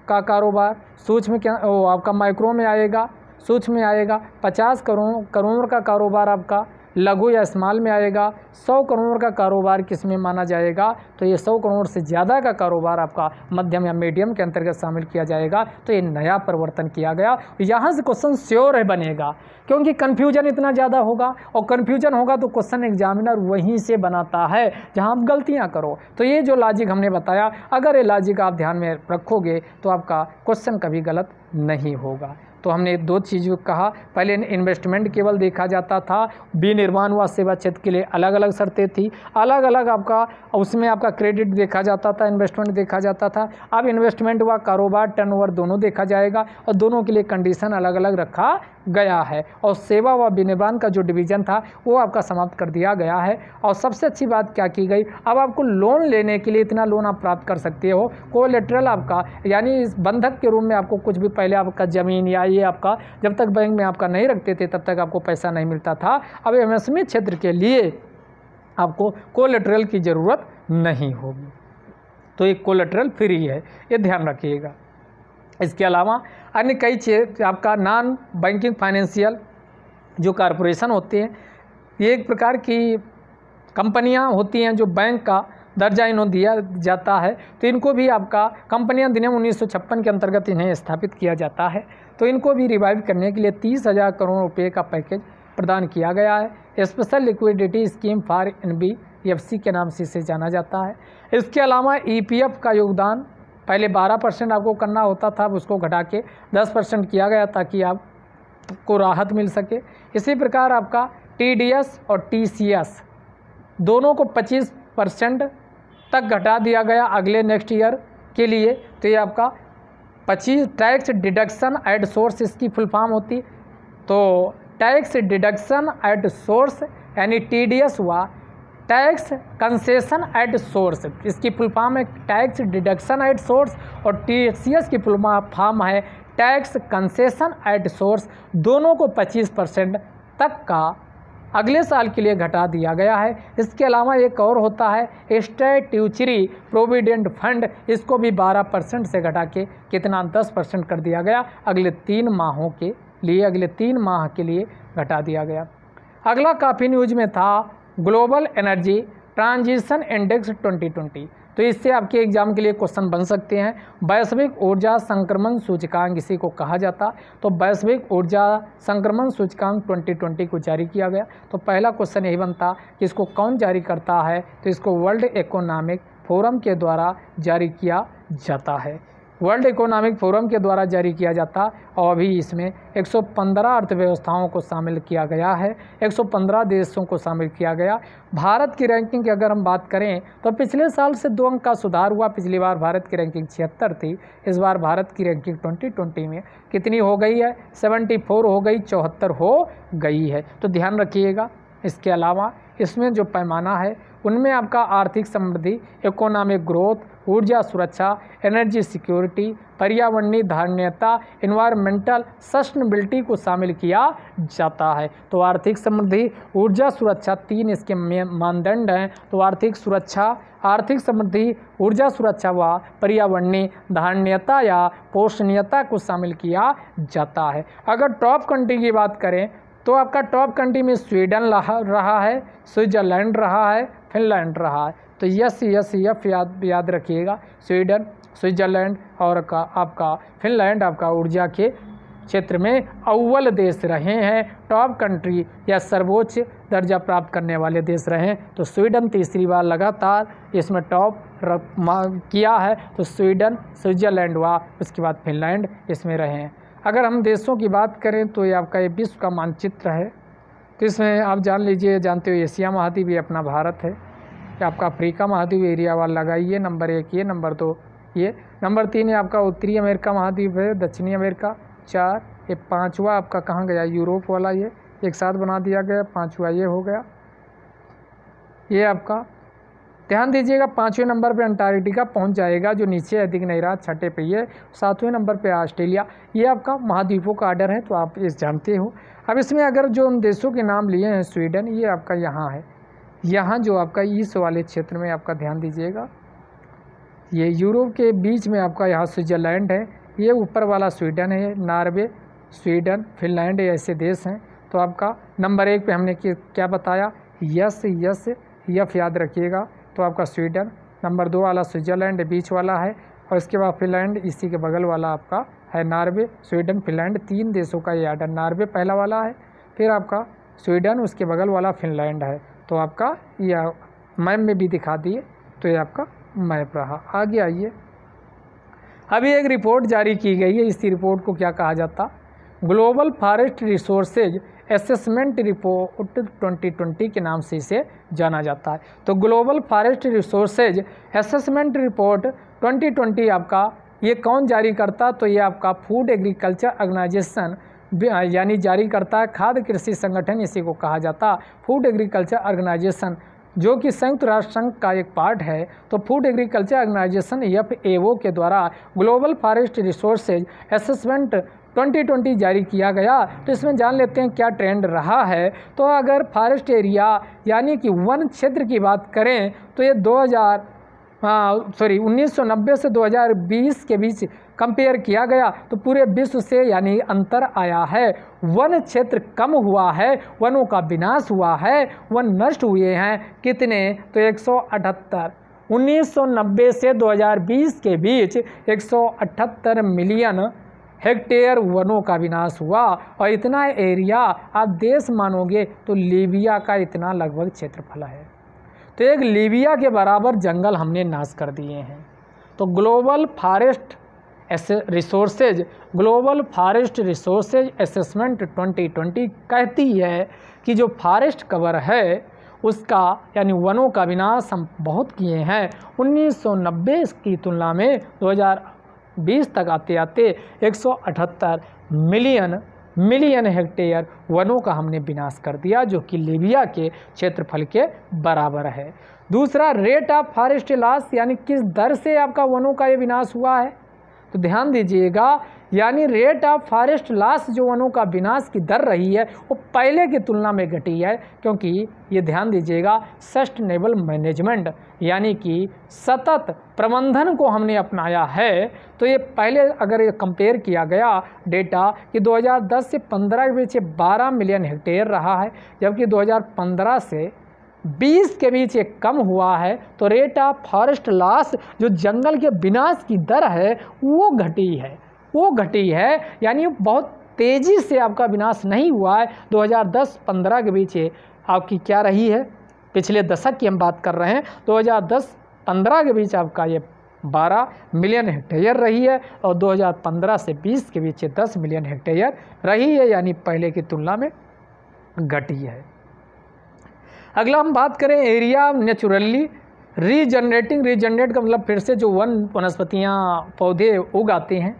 A: का कारोबार सूक्ष्म के आपका माइक्रो में आएगा, सूक्ष्म में आएगा। 50 करोड़ का कारोबार आपका लघु या स्मॉल में आएगा। 100 करोड़ का कारोबार किस में माना जाएगा, तो ये 100 करोड़ से ज़्यादा का कारोबार आपका मध्यम या मीडियम के अंतर्गत शामिल किया जाएगा। तो ये नया परिवर्तन किया गया। यहाँ से क्वेश्चन श्योर है बनेगा, क्योंकि कन्फ्यूजन इतना ज़्यादा होगा, और कन्फ्यूजन होगा तो क्वेश्चन एग्जामिनर वहीं से बनाता है जहाँ आप गलतियाँ करो। तो ये जो लॉजिक हमने बताया, अगर ये लॉजिक आप ध्यान में रखोगे तो आपका क्वेश्चन कभी गलत नहीं होगा। तो हमने दो चीज़ों कहा, पहले इन्वेस्टमेंट केवल देखा जाता था, विनिर्माण व सेवा क्षेत्र के लिए अलग अलग शर्तें थी, अलग अलग आपका उसमें आपका क्रेडिट देखा जाता था, इन्वेस्टमेंट देखा जाता था। अब इन्वेस्टमेंट व कारोबार टर्नओवर दोनों देखा जाएगा और दोनों के लिए कंडीशन अलग अलग रखा गया है। और सेवा व विनिर्माण का जो डिवीज़न था वो आपका समाप्त कर दिया गया है। और सबसे अच्छी बात क्या की गई, अब आपको लोन लेने के लिए इतना लोन आप प्राप्त कर सकते हो, कोलेटरल आपका यानी इस बंधक के रूप में आपको कुछ भी, पहले आपका ज़मीन या ये आपका जब तक बैंक में आपका नहीं रखते थे तब तक आपको पैसा नहीं मिलता था। अब एमएसएमई क्षेत्र के लिए आपको कोलेटरल की ज़रूरत नहीं होगी, तो ये कोलेटरल फ्री है, ये ध्यान रखिएगा। इसके अलावा अन्य कई चीज़ आपका नॉन बैंकिंग फाइनेंशियल जो कॉरपोरेशन होते हैं, ये एक प्रकार की कंपनियां होती हैं जो बैंक का दर्जा इन्हें दिया जाता है, तो इनको भी आपका कंपनियां अधिनियम 1956 के अंतर्गत इन्हें स्थापित किया जाता है। तो इनको भी रिवाइव करने के लिए 30,000 करोड़ रुपये का पैकेज प्रदान किया गया है। Special liquidity scheme for NBFC के नाम से इसे जाना जाता है। इसके अलावा EPF का योगदान पहले 12% आपको करना होता था, अब उसको घटा के 10% किया गया ताकि आपको राहत मिल सके। इसी प्रकार आपका TDS और TCS दोनों को 25% तक घटा दिया गया अगले नेक्स्ट ईयर के लिए। तो ये आपका 25 टैक्स डिडक्शन एट सोर्स इसकी फुल फॉर्म होती। तो टैक्स डिडक्शन एट सोर्स यानी TDS हुआ टैक्स कंसेशन एट सोर्स, इसकी फुल फॉर्म है टैक्स डिडक्शन एट सोर्स, और TCS की फुल फॉर्म है टैक्स कंसेशन एट सोर्स। दोनों को 25% तक का अगले साल के लिए घटा दिया गया है। इसके अलावा एक और होता है स्टैट्यूटरी प्रोविडेंट फंड, इसको भी 12% से घटा के कितना 10% कर दिया गया, अगले 3 माहों के लिए, अगले 3 माह के लिए घटा दिया गया। अगला काफ़ी न्यूज में था ग्लोबल एनर्जी ट्रांजिशन इंडेक्स 2020, तो इससे आपके एग्जाम के लिए क्वेश्चन बन सकते हैं। वैश्विक ऊर्जा संक्रमण सूचकांक इसी को कहा जाता, तो वैश्विक ऊर्जा संक्रमण सूचकांक 2020 को जारी किया गया। तो पहला क्वेश्चन यही बनता कि इसको कौन जारी करता है, तो इसको वर्ल्ड इकोनॉमिक फोरम के द्वारा जारी किया जाता है, वर्ल्ड इकोनॉमिक फोरम के द्वारा जारी किया जाता। और अभी इसमें 115 अर्थव्यवस्थाओं को शामिल किया गया है, 115 देशों को शामिल किया गया। भारत की रैंकिंग की अगर हम बात करें तो पिछले साल से 2 अंक का सुधार हुआ। पिछली बार भारत की रैंकिंग 76 थी, इस बार भारत की रैंकिंग 2020 में कितनी हो गई है, 74 हो गई, 74 हो गई है, तो ध्यान रखिएगा। इसके अलावा इसमें जो पैमाना है उनमें आपका आर्थिक समृद्धि, इकोनॉमिक ग्रोथ, ऊर्जा सुरक्षा, एनर्जी सिक्योरिटी, पर्यावरणीय धारणीयता, इन्वायरमेंटल सस्टेनेबिलिटी को शामिल किया जाता है। तो आर्थिक समृद्धि, ऊर्जा सुरक्षा 3 इसके मानदंड हैं। तो आर्थिक सुरक्षा, आर्थिक समृद्धि, ऊर्जा सुरक्षा व पर्यावरणीय धारणीयता या पोषणीयता को शामिल किया जाता है। अगर टॉप कंट्री की बात करें तो आपका टॉप कंट्री में स्वीडन रहा है, स्विट्जरलैंड रहा है, फिनलैंड रहा है। तो यस याद रखिएगा, स्वीडन, स्विट्जरलैंड और आपका फिनलैंड आपका ऊर्जा के क्षेत्र में अव्वल देश रहे हैं, टॉप कंट्री या सर्वोच्च दर्जा प्राप्त करने वाले देश रहे हैं। तो स्वीडन तीसरी बार लगातार इसमें टॉप किया है, तो स्वीडन, स्विट्जरलैंड व उसके बाद फिनलैंड इसमें रहे हैं। अगर हम देशों की बात करें तो ये आपका ये विश्व का मानचित्र है, तो इसमें आप जानते हो एशिया महाद्वीप ये अपना भारत है, आपका अफ्रीका महाद्वीप एरिया वाला लगाइए, नंबर 1 ये, नंबर 2 ये, नंबर 3 है आपका उत्तरी अमेरिका महाद्वीप है, दक्षिणी अमेरिका 4, ये 5वां आपका कहाँ गया, यूरोप वाला, ये एक साथ बना दिया गया, 5वां ये हो गया। ये आपका ध्यान दीजिएगा 5वें नंबर पे अंटार्कटिका पहुंच जाएगा जो नीचे अधिक नहीं रहा, 6ठे पे ये, 7वें नंबर पे ऑस्ट्रेलिया। ये आपका महाद्वीपों का आर्डर है, तो आप इस जानते हो। अब इसमें अगर जो उन देशों के नाम लिए हैं, स्वीडन ये आपका यहाँ है, यहाँ जो आपका ईस्ट वाले क्षेत्र में आपका ध्यान दीजिएगा, ये यूरोप के बीच में आपका यहाँ स्विट्जरलैंड है, ये ऊपर वाला स्वीडन है, नॉर्वे, स्वीडन, फिनलैंड ऐसे देश हैं। तो आपका नंबर 1 पे हमने क्या बताया, यस याद रखिएगा। तो आपका स्वीडन, नंबर 2 वाला स्विट्जरलैंड बीच वाला है, और इसके बाद फिनलैंड, इसी के बगल वाला आपका है नॉर्वे, स्वीडन, फिनलैंड, 3 देशों का ये आर्डर। नॉर्वे पहला वाला है, फिर आपका स्वीडन, उसके बगल वाला फिनलैंड है। तो आपका यह मैप में भी दिखा दिए, तो ये आपका मैप रहा। आगे आइए, अभी एक रिपोर्ट जारी की गई है, इसी रिपोर्ट को क्या कहा जाता, global forest resources assessment report 2020 के नाम से इसे जाना जाता है। तो global forest resources assessment report 2020 आपका ये कौन जारी करता, तो ये आपका फूड एग्रीकल्चर ऑर्गेनाइजेशन यानी जारी करता है। खाद्य कृषि संगठन इसी को कहा जाता, फूड एग्रीकल्चर ऑर्गेनाइजेशन, जो कि संयुक्त राष्ट्र संघ का एक पार्ट है। तो फूड एग्रीकल्चर ऑर्गेनाइजेशन FAO के द्वारा ग्लोबल फॉरेस्ट रिसोर्सेज असेसमेंट 2020 जारी किया गया। तो इसमें जान लेते हैं क्या ट्रेंड रहा है। तो अगर फॉरेस्ट एरिया यानी कि वन क्षेत्र की बात करें तो ये 1990 से 2020 के बीच कंपेयर किया गया तो पूरे विश्व से यानी अंतर आया है। वन क्षेत्र कम हुआ है, वनों का विनाश हुआ है, वन नष्ट हुए हैं कितने, तो 178। 1990 से 2020 के बीच 178 मिलियन हेक्टेयर वनों का विनाश हुआ। और इतना एरिया आप देश मानोगे तो लीबिया का इतना लगभग क्षेत्रफल है। तो एक लीबिया के बराबर जंगल हमने नाश कर दिए हैं। तो ग्लोबल फॉरेस्ट रिसोर्सेज असेसमेंट 2020 कहती है कि जो फॉरेस्ट कवर है उसका यानी वनों का विनाश हम बहुत किए हैं। 1990 की तुलना में 2020 तक आते आते 178 मिलियन हेक्टेयर वनों का हमने विनाश कर दिया, जो कि लीबिया के क्षेत्रफल के बराबर है। दूसरा, रेट ऑफ फॉरेस्ट लॉस यानी किस दर से आपका वनों का ये विनाश हुआ है, तो ध्यान दीजिएगा, यानी रेट ऑफ फॉरेस्ट लॉस जो वनों का विनाश की दर रही है वो पहले की तुलना में घटी है। क्योंकि ये ध्यान दीजिएगा सस्टेनेबल मैनेजमेंट यानी कि सतत प्रबंधन को हमने अपनाया है। तो ये पहले अगर ये कंपेयर किया गया डेटा कि 2010 से 15 के बीच 12 मिलियन हेक्टेयर रहा है, जबकि 2015 से 20 के बीच एक कम हुआ है। तो रेट ऑफ फॉरेस्ट लॉस जो जंगल के विनाश की दर है वो घटी है, यानी बहुत तेज़ी से आपका विनाश नहीं हुआ है। 2010-15 के बीच आपकी क्या रही है, पिछले दशक की हम बात कर रहे हैं, 2010-15 के बीच आपका ये 12 मिलियन हेक्टेयर रही है और 2015 से 20 के बीच 10 मिलियन हेक्टेयर रही है, यानी पहले की तुलना में घटी है। अगला हम बात करें एरिया नेचुरली रीजनरेट का मतलब फिर से जो वनस्पतियाँ पौधे उगाते हैं।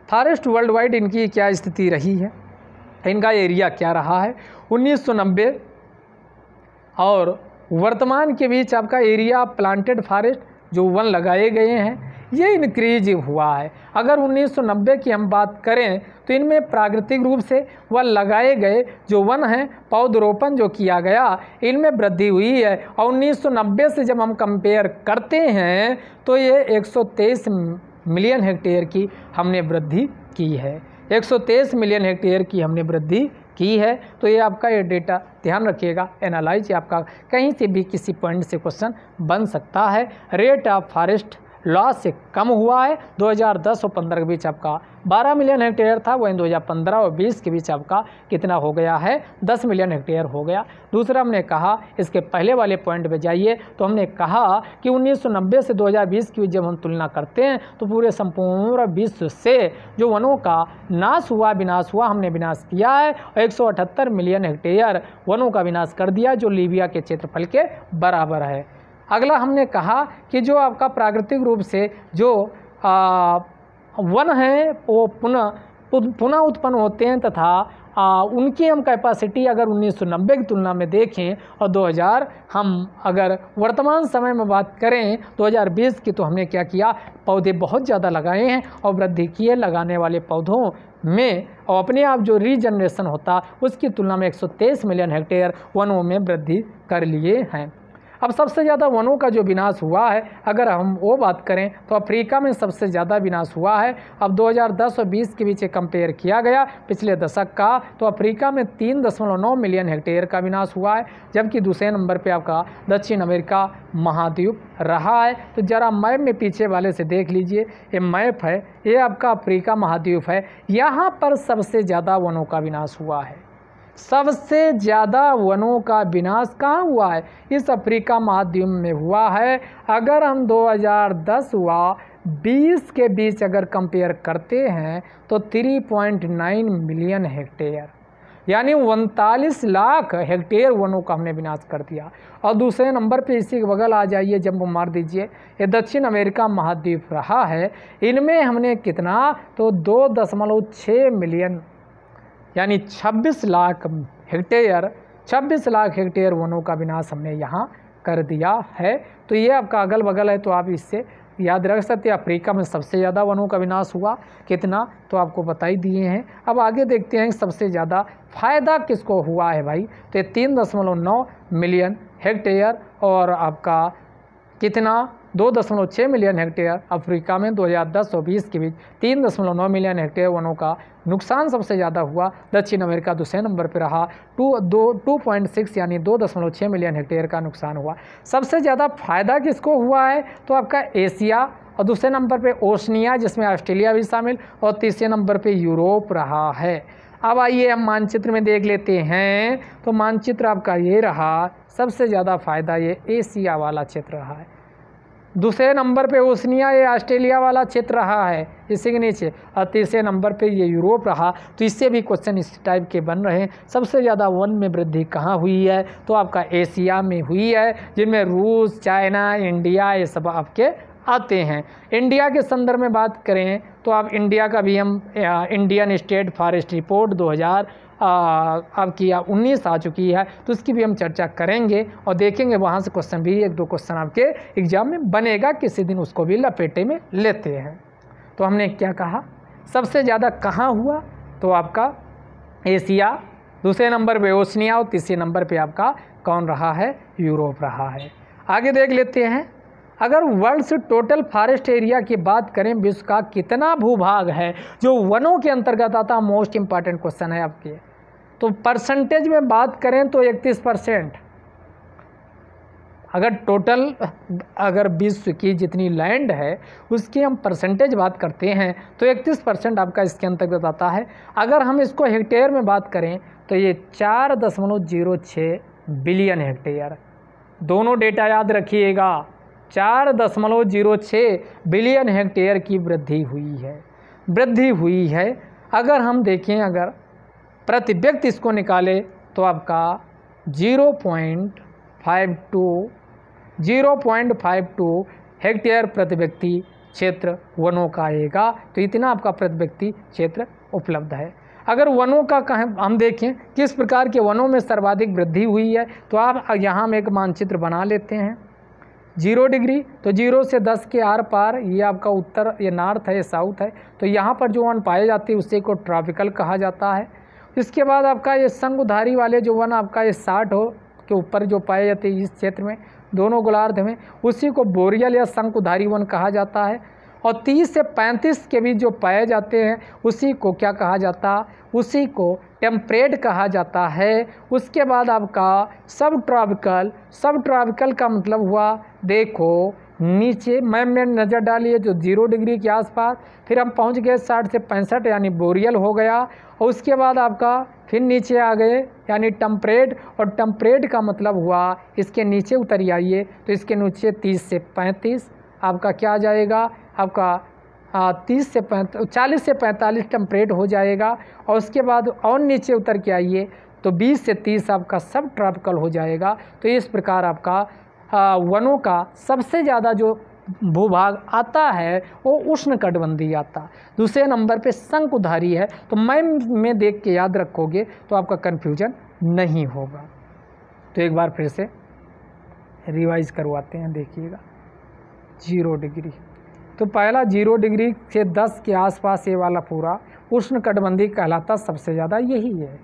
A: फॉरेस्ट वर्ल्ड वाइड इनकी क्या स्थिति रही है, इनका एरिया क्या रहा है। 1990 और वर्तमान के बीच आपका एरिया प्लांटेड फॉरेस्ट जो वन लगाए गए हैं ये इनक्रीज हुआ है। अगर 1990 की हम बात करें तो इनमें प्राकृतिक रूप से वन लगाए गए जो वन हैं, पौधरोपण जो किया गया, इनमें वृद्धि हुई है। और 1990 से जब हम कंपेयर करते हैं तो ये 123 मिलियन हेक्टेयर की हमने वृद्धि की है, 123 मिलियन हेक्टेयर की हमने वृद्धि की है। तो ये आपका ये डेटा ध्यान रखिएगा, एनालाइज आपका कहीं से भी किसी पॉइंट से क्वेश्चन बन सकता है। रेट ऑफ फॉरेस्ट लॉस से कम हुआ है। 2010 और 15 के बीच आपका 12 मिलियन हेक्टेयर था, वहीं 2015 और 20 के बीच आपका कितना हो गया है, 10 मिलियन हेक्टेयर हो गया। दूसरा हमने कहा, इसके पहले वाले पॉइंट पे जाइए, तो हमने कहा कि 1990 से 2020 की जब हम तुलना करते हैं तो पूरे संपूर्ण विश्व से जो वनों का विनाश हुआ हमने विनाश किया है और 178 मिलियन हेक्टेयर वनों का विनाश कर दिया, जो लीबिया के क्षेत्रफल के बराबर है। अगला हमने कहा कि जो आपका प्राकृतिक रूप से जो वन है वो पुनः उत्पन्न होते हैं तथा उनकी हम कैपेसिटी अगर 1990 की तुलना में देखें और 2000 हम अगर वर्तमान समय में बात करें 2020 की, तो हमने क्या किया, पौधे बहुत ज़्यादा लगाए हैं और वृद्धि की है लगाने वाले पौधों में, और अपने आप जो रीजनरेशन होता उसकी तुलना में 123 मिलियन हेक्टेयर वनों में वृद्धि कर लिए हैं। अब सबसे ज़्यादा वनों का जो विनाश हुआ है अगर हम वो बात करें तो अफ्रीका में सबसे ज़्यादा विनाश हुआ है। अब 2010 और 20 के बीच कंपेयर किया गया पिछले दशक का, तो अफ्रीका में 3.9 मिलियन हेक्टेयर का विनाश हुआ है, जबकि दूसरे नंबर पे आपका दक्षिण अमेरिका महाद्वीप रहा है। तो ज़रा मैप में पीछे वाले से देख लीजिए, ये मैप है, ये आपका अफ्रीका महाद्वीप है, यहाँ पर सबसे ज़्यादा वनों का विनाश हुआ है। सबसे ज़्यादा वनों का विनाश कहाँ हुआ है, इस अफ्रीका महाद्वीप में हुआ है। अगर हम 2010 हुआ 20 के बीच अगर कंपेयर करते हैं तो 3.9 मिलियन हेक्टेयर, यानी 39 लाख हेक्टेयर वनों का हमने विनाश कर दिया। और दूसरे नंबर पे इसी के बगल आ जाइए, जब मार दीजिए, ये दक्षिण अमेरिका महाद्वीप रहा है, इनमें हमने कितना, तो 2.6 मिलियन यानी 26 लाख हेक्टेयर वनों का विनाश हमने यहाँ कर दिया है। तो ये आपका अगल बगल है, तो आप इससे याद रख सकते हैं। अफ्रीका में सबसे ज़्यादा वनों का विनाश हुआ, कितना, तो आपको बता ही दिए हैं। अब आगे देखते हैं सबसे ज़्यादा फ़ायदा किसको हुआ है भाई, तो ये 3.9 मिलियन हेक्टेयर और आपका कितना, 2.6 मिलियन हेक्टेयर अफ्रीका में 2010 और 20 के बीच 3.9 मिलियन हेक्टेयर वनों का नुकसान सबसे ज़्यादा हुआ। दक्षिण अमेरिका दूसरे नंबर पर रहा, 2.6 यानी 2.6 मिलियन हेक्टेयर का नुकसान हुआ। सबसे ज़्यादा फ़ायदा किसको हुआ है, तो आपका एशिया, और दूसरे नंबर पे ओशनिया जिसमें ऑस्ट्रेलिया भी शामिल, और तीसरे नंबर पे यूरोप रहा है। अब आइए हम मानचित्र में देख लेते हैं, तो मानचित्र आपका ये रहा, सबसे ज़्यादा फ़ायदा ये एशिया वाला क्षेत्र रहा है। दूसरे नंबर पे ओशनिया, ये ऑस्ट्रेलिया वाला क्षेत्र रहा है इसी के नीचे, और तीसरे नंबर पे ये यूरोप रहा। तो इससे भी क्वेश्चन इस टाइप के बन रहे हैं। सबसे ज़्यादा वन में वृद्धि कहाँ हुई है, तो आपका एशिया में हुई है, जिनमें रूस, चाइना, इंडिया, ये सब आपके आते हैं। इंडिया के संदर्भ में बात करें तो आप इंडिया का भी हम इंडियन स्टेट फॉरेस्ट रिपोर्ट 2000 आपकी 19 आ चुकी है, तो उसकी भी हम चर्चा करेंगे और देखेंगे, वहाँ से क्वेश्चन भी 1-2 क्वेश्चन आपके एग्जाम में बनेगा, किसी दिन उसको भी लपेटे में लेते हैं। तो हमने क्या कहा, सबसे ज़्यादा कहाँ हुआ, तो आपका एशिया, दूसरे नंबर पे ओशनिया और तीसरे नंबर पे आपका कौन रहा है, यूरोप रहा है। आगे देख लेते हैं, अगर वर्ल्ड से टोटल फॉरेस्ट एरिया की बात करें, विश्व का कितना भूभाग है जो वनों के अंतर्गत आता, मोस्ट इम्पॉर्टेंट क्वेश्चन है आपके। तो परसेंटेज में बात करें तो 31%। अगर टोटल अगर विश्व की जितनी लैंड है उसकी हम परसेंटेज बात करते हैं तो 31% आपका इसके अंतर्गत आता है। अगर हम इसको हेक्टेयर में बात करें तो ये 4.06 बिलियन हेक्टेयर, दोनों डेटा याद रखिएगा, 4.06 बिलियन हेक्टेयर की वृद्धि हुई है। अगर हम देखें, अगर प्रति व्यक्ति इसको निकाले तो आपका 0.52 हेक्टेयर प्रति व्यक्ति क्षेत्र वनों का आएगा। तो इतना आपका प्रति व्यक्ति क्षेत्र उपलब्ध है। अगर वनों का हम देखें किस प्रकार के वनों में सर्वाधिक वृद्धि हुई है, तो आप यहाँ हम एक मानचित्र बना लेते हैं। 0 डिग्री, तो 0 से 10 के आर पार ये आपका उत्तर, ये नॉर्थ है, ये साउथ है। तो यहाँ पर जो वन पाए जाते हैं उसे को ट्रॉपिकल कहा जाता है। इसके बाद आपका ये शंकुधारी वाले जो वन आपका ये 60 हो के ऊपर जो पाए जाते हैं इस क्षेत्र में, दोनों गोलार्ध में, उसी को बोरियल या शंकुधारी वन कहा जाता है। और 30 से 35 के बीच जो पाए जाते हैं उसी को क्या कहा जाता, उसी को टेम्परेट कहा जाता है। उसके बाद आपका सब ट्रॉपिकल का मतलब हुआ, देखो नीचे मैप में नज़र डालिए, जो 0 डिग्री के आसपास, फिर हम पहुंच गए 60 से 65 यानी बोरियल हो गया। और उसके बाद आपका फिर नीचे आ गए यानी टेम्परेट, और टेम्परेट का मतलब हुआ इसके नीचे उतर आइए, तो इसके नीचे 30 से 35 आपका क्या आ जाएगा, आपका 40 से 45 टेम्परेट हो जाएगा। और उसके बाद और नीचे उतर के आइए तो 20 से 30 आपका सब ट्रॉपिकल हो जाएगा। तो इस प्रकार आपका वनों का सबसे ज़्यादा जो भूभाग आता है वो उष्णकटिबंधीय आता। दूसरे नंबर पे शंकुधारी है। तो मैप में देख के याद रखोगे तो आपका कन्फ्यूजन नहीं होगा। तो एक बार फिर से रिवाइज करवाते हैं, देखिएगा। 0 डिग्री, तो पहला 0 डिग्री से 10 के आसपास ये वाला पूरा उष्णकटिबंधीय कहलाता, सबसे ज़्यादा यही है।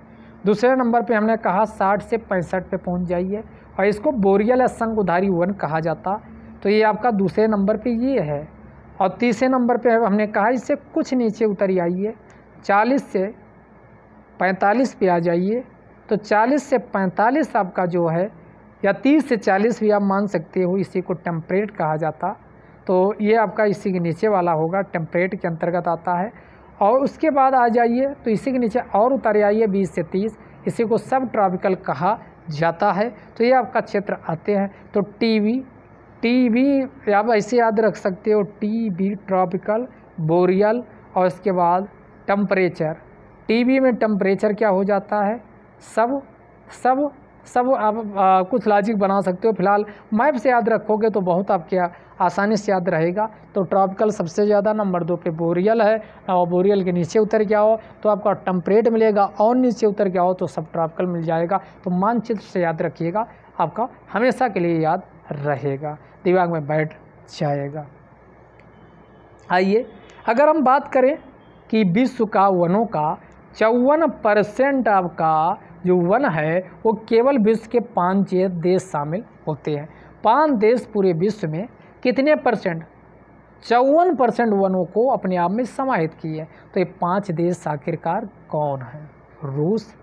A: दूसरे नंबर पे हमने कहा 60 से 65 पे पहुंच जाइए, और इसको बोरियल या शंकुधारी वन कहा जाता। तो ये आपका दूसरे नंबर पे ये है। और तीसरे नंबर पे हमने कहा इससे कुछ नीचे उतर आइए, 40 से 45 पे आ जाइए। तो 40 से 45 आपका जो है, या 30 से 40 भी आप मान सकते हो, इसी को टेम्परेट कहा जाता। तो ये आपका इसी के नीचे वाला होगा, टेम्परेट के अंतर्गत आता है। और उसके बाद आ जाइए तो इसी के नीचे और उतर आइए 20 से 30, इसी को सब ट्रॉपिकल कहा जाता है। तो ये आपका क्षेत्र आते हैं। तो TB आप ऐसे याद रख सकते हो, TB ट्रॉपिकल, बोरियल, और इसके बाद टेम्परेचर। TB में टेम्परेचर क्या हो जाता है, सब सब सब आप कुछ लॉजिक बना सकते हो। फिलहाल मैप से याद रखोगे तो बहुत आपके आसानी से याद रहेगा। तो ट्रॉपिकल सबसे ज़्यादा, नंबर 2 पे बोरियल है, और बोरियल के नीचे उतर के आओ तो आपका टेम्परेट मिलेगा, और नीचे उतर के आओ तो सब ट्रॉपिकल मिल जाएगा। तो मानचित्र से याद रखिएगा, आपका हमेशा के लिए याद रहेगा, दिमाग में बैठ जाएगा। आइए, अगर हम बात करें कि विश्व का वनों का 54% आपका जो वन है वो केवल विश्व के 5 देश शामिल होते हैं। 5 देश पूरे विश्व में कितने परसेंट, 54% वनों को अपने आप में समाहित किए हैं। तो ये 5 देश आखिरकार कौन है? रूस,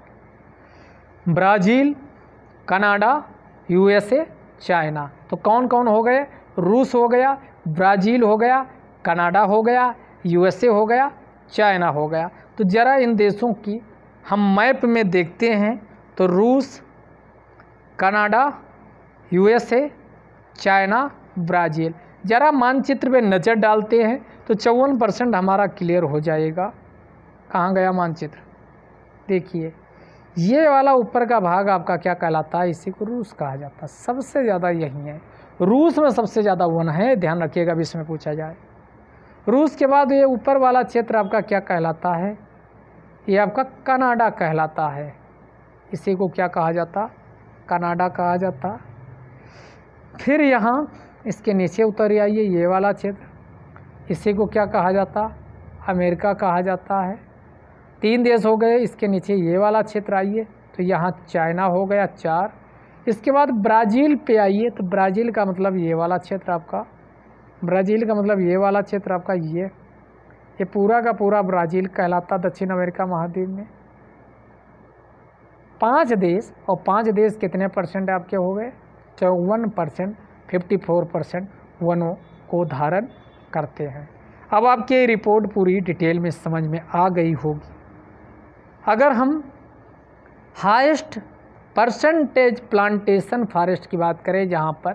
A: ब्राज़ील, कनाडा, USA, चाइना। तो कौन कौन हो गए? रूस हो गया, ब्राज़ील हो गया, कनाडा हो गया, USA हो गया, चाइना हो गया। तो ज़रा इन देशों की हम मैप में देखते हैं तो रूस, कनाडा, USA, चाइना, ब्राज़ील, ज़रा मानचित्र पे नज़र डालते हैं तो 54% हमारा क्लियर हो जाएगा। कहाँ गया मानचित्र? देखिए, ये वाला ऊपर का भाग आपका क्या कहलाता है? इसी को रूस कहा जाता है। सबसे ज़्यादा यही है, रूस में सबसे ज़्यादा वन है, ध्यान रखिएगा भी इसमें पूछा जाए। रूस के बाद ये ऊपर वाला क्षेत्र आपका क्या कहलाता है? ये आपका कनाडा कहलाता है। इसी को क्या कहा जाता? कनाडा कहा जाता। फिर यहाँ इसके नीचे उतर आइए, ये वाला क्षेत्र, इसी को क्या कहा जाता? अमेरिका कहा जाता है। 3 देश हो गए। इसके नीचे ये वाला क्षेत्र आइए तो यहाँ चाइना हो गया 4। इसके बाद ब्राज़ील पे आइए तो ब्राज़ील का मतलब ये वाला क्षेत्र आपका, ब्राज़ील का मतलब ये वाला क्षेत्र आपका, ये पूरा का पूरा ब्राज़ील कहलाता दक्षिण अमेरिका महाद्वीप में। 5 देश, और 5 देश कितने परसेंट आपके हो गए? 54%, 54% वनों को धारण करते हैं। अब आपकी ये रिपोर्ट पूरी डिटेल में समझ में आ गई होगी। अगर हम हाईएस्ट परसेंटेज प्लांटेशन फॉरेस्ट की बात करें, जहाँ पर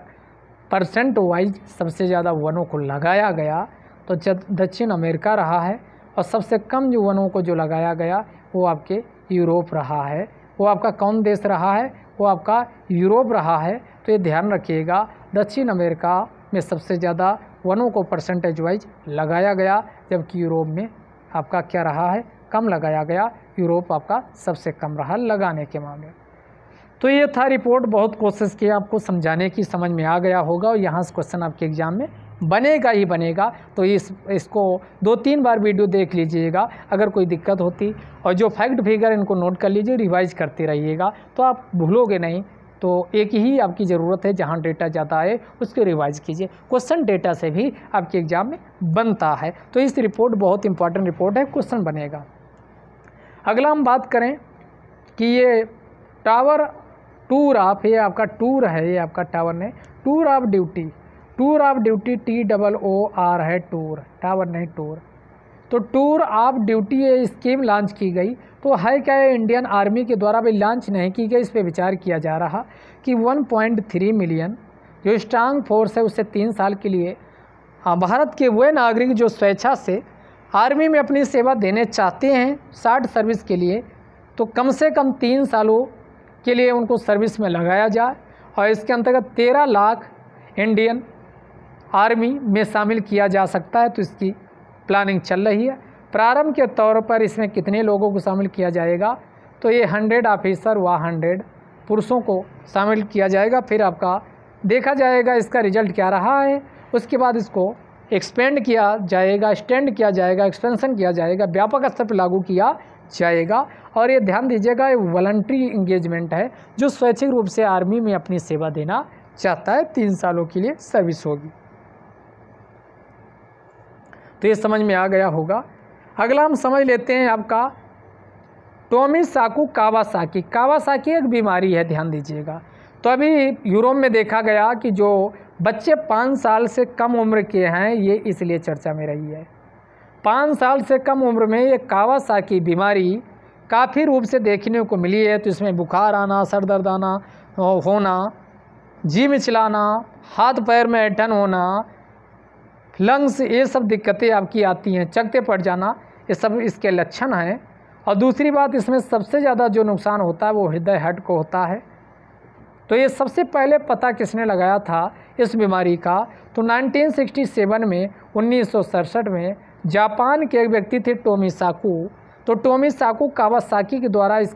A: परसेंट वाइज सबसे ज़्यादा वनों को लगाया गया, तो दक्षिण अमेरिका रहा है, और सबसे कम जो वनों को जो लगाया गया वो आपके यूरोप रहा है। वो आपका कौन देश रहा है? वो आपका यूरोप रहा है। तो ये ध्यान रखिएगा, दक्षिण अमेरिका में सबसे ज़्यादा वनों को परसेंटेज वाइज लगाया गया, जबकि यूरोप में आपका क्या रहा है? कम लगाया गया। यूरोप आपका सबसे कम रहा लगाने के मामले। तो ये था रिपोर्ट, बहुत कोशिश की आपको समझाने की, समझ में आ गया होगा, और यहाँ से क्वेश्चन आपके एग्जाम में बनेगा ही बनेगा। तो इसको 2-3 बार वीडियो देख लीजिएगा। अगर कोई दिक्कत होती, और जो फैक्ट फिगर इनको नोट कर लीजिए, रिवाइज करते रहिएगा, तो आप भूलोगे नहीं। तो एक ही आपकी ज़रूरत है, जहाँ डेटा ज़्यादा आए उसको रिवाइज कीजिए। क्वेश्चन डेटा से भी आपके एग्ज़ाम में बनता है। तो इस रिपोर्ट बहुत इंपॉर्टेंट रिपोर्ट है, क्वेश्चन बनेगा। अगला हम बात करें कि ये टावर टूर ऑफ, ये आपका टूर है, ये आपका टावर ने tour of duty, tour of duty TOOR है, टूर, टावर नहीं टूर। तो टूर ऑफ ड्यूटी ये स्कीम लॉन्च की गई, तो है क्या? ये इंडियन आर्मी के द्वारा भी लॉन्च नहीं की गई। इस पर विचार किया जा रहा कि 1.3 मिलियन जो स्ट्रांग फोर्स है उससे 3 साल के लिए भारत के वे नागरिक जो स्वेच्छा से आर्मी में अपनी सेवा देने चाहते हैं शॉर्ट सर्विस के लिए, तो कम से कम 3 सालों के लिए उनको सर्विस में लगाया जाए, और इसके अंतर्गत 13 लाख इंडियन आर्मी में शामिल किया जा सकता है। तो इसकी प्लानिंग चल रही है। प्रारंभ के तौर पर इसमें कितने लोगों को शामिल किया जाएगा? तो ये 100 ऑफिसर व 100 पुरुषों को शामिल किया जाएगा। फिर आपका देखा जाएगा इसका रिजल्ट क्या रहा है। उसके बाद इसको एक्सपेंड किया जाएगा, एक्सटेंड किया जाएगा, एक्सपेंशन किया जाएगा, व्यापक स्तर पर लागू किया जाएगा। और ये ध्यान दीजिएगा, ये वॉलंटरी इंगेजमेंट है, जो स्वैच्छिक रूप से आर्मी में अपनी सेवा देना चाहता है, 3 सालों के लिए सर्विस होगी। तो ये समझ में आ गया होगा। अगला हम समझ लेते हैं आपका टोमिसाकु कावासाकी। कावासाकी एक बीमारी है, ध्यान दीजिएगा। तो अभी यूरोप में देखा गया कि जो बच्चे 5 साल से कम उम्र के हैं, ये इसलिए चर्चा में रही है। 5 साल से कम उम्र में ये कावासाकी बीमारी काफ़ी रूप से देखने को मिली है। तो इसमें बुखार आना, सर दर्द आना, होना, जी मिचलाना, हाथ पैर में ऐंठन होना, लंग्स, ये सब दिक्कतें आपकी आती हैं, चकते पड़ जाना, ये सब इसके लक्षण हैं। और दूसरी बात, इसमें सबसे ज़्यादा जो नुकसान होता है वो हृदय हार्ट को होता है। तो ये सबसे पहले पता किसने लगाया था इस बीमारी का? तो 1967 में 1967 में जापान के एक व्यक्ति थे टोमिसाकू। तो टोमिसाकू कावासाकी के द्वारा इस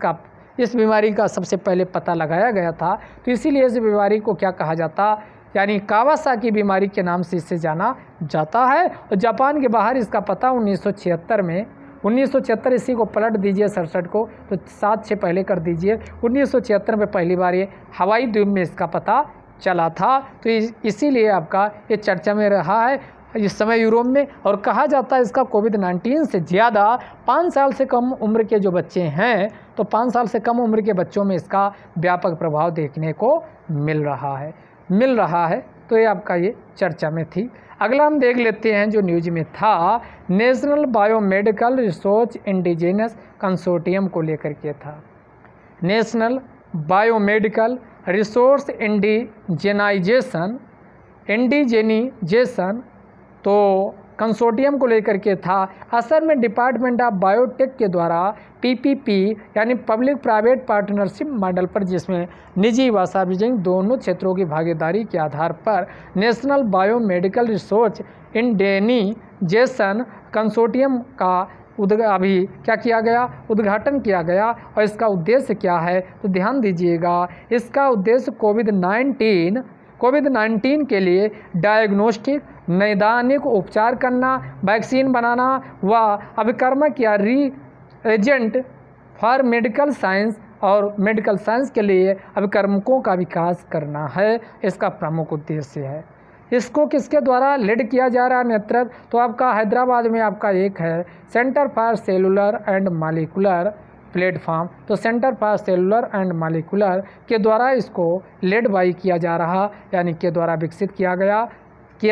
A: बीमारी का सबसे पहले पता लगाया गया था। तो इसीलिए इस बीमारी को क्या कहा जाता, यानी कावासाकी बीमारी के नाम से इसे जाना जाता है। और जापान के बाहर इसका पता 1976 में, 1976 इसी को पलट दीजिए 67 को, तो 7 से पहले कर दीजिए। 1976 में पहली बार ये हवाई द्वीप में इसका पता चला था। तो इसीलिए आपका ये चर्चा में रहा है इस समय यूरोप में। और कहा जाता है इसका कोविड-19 से ज़्यादा 5 साल से कम उम्र के जो बच्चे हैं, तो 5 साल से कम उम्र के बच्चों में इसका व्यापक प्रभाव देखने को मिल रहा है। तो ये आपका ये चर्चा में थी। अगला हम देख लेते हैं जो न्यूज में था, national biomedical research indigenous consortium को लेकर के था। नेशनल बायोमेडिकल रिसोर्स इंडिजेनाइजेशन तो कंसोर्टियम को लेकर के था। असल में डिपार्टमेंट ऑफ बायोटेक के द्वारा पीपीपी यानी पब्लिक प्राइवेट पार्टनरशिप मॉडल पर, जिसमें निजी व सार्वजनिक दोनों क्षेत्रों की भागीदारी के आधार पर नेशनल बायोमेडिकल रिसर्च इंडिजेनाइजेशन कंसोर्टियम का अभी क्या किया गया, उद्घाटन किया गया। और इसका उद्देश्य क्या है, तो ध्यान दीजिएगा, इसका उद्देश्य कोविड-19 के लिए डायग्नोस्टिक, नैदानिक उपचार करना, वैक्सीन बनाना व अभिकर्मक या रीएजेंट फॉर मेडिकल साइंस और मेडिकल साइंस के लिए अभिकर्मकों का विकास करना है, इसका प्रमुख उद्देश्य है। इसको किसके द्वारा लीड किया जा रहा है नेतृत्व, तो आपका हैदराबाद में आपका एक है centre for cellular and molecular platform. तो centre for cellular and molecular के द्वारा इसको लीड बाई किया जा रहा, यानी के द्वारा विकसित किया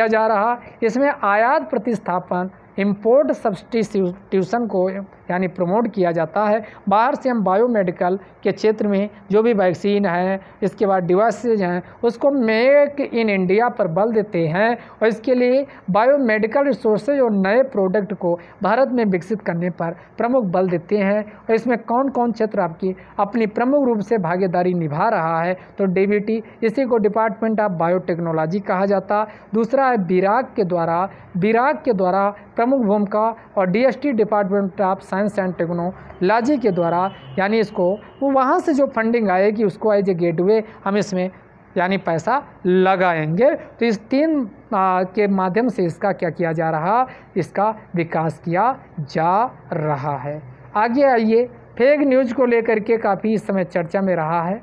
A: जा रहा। इसमें आयात प्रतिस्थापन, इम्पोर्ट सब्स्टिट्यूशन को यानी प्रमोट किया जाता है। बाहर से हम बायोमेडिकल के क्षेत्र में जो भी वैक्सीन है, इसके बाद डिवाइसेज हैं, उसको मेक इन इंडिया पर बल देते हैं। और इसके लिए बायोमेडिकल रिसोर्सेज और नए प्रोडक्ट को भारत में विकसित करने पर प्रमुख बल देते हैं। और इसमें कौन कौन क्षेत्र आपकी अपनी प्रमुख रूप से भागीदारी निभा रहा है, तो डीबीटी, इसी को डिपार्टमेंट ऑफ बायोटेक्नोलॉजी कहा जाता। दूसरा है बिराक के द्वारा प्रमुख भूमिका, और DST department of science and technology के द्वारा, यानी इसको वहाँ से जो फंडिंग आएगी उसको एज ए गेटवे हम इसमें यानी पैसा लगाएंगे। तो इस 3 के माध्यम से इसका क्या किया जा रहा, इसका विकास किया जा रहा है। आगे आइए, फेक न्यूज़ को लेकर के काफ़ी इस समय चर्चा में रहा है,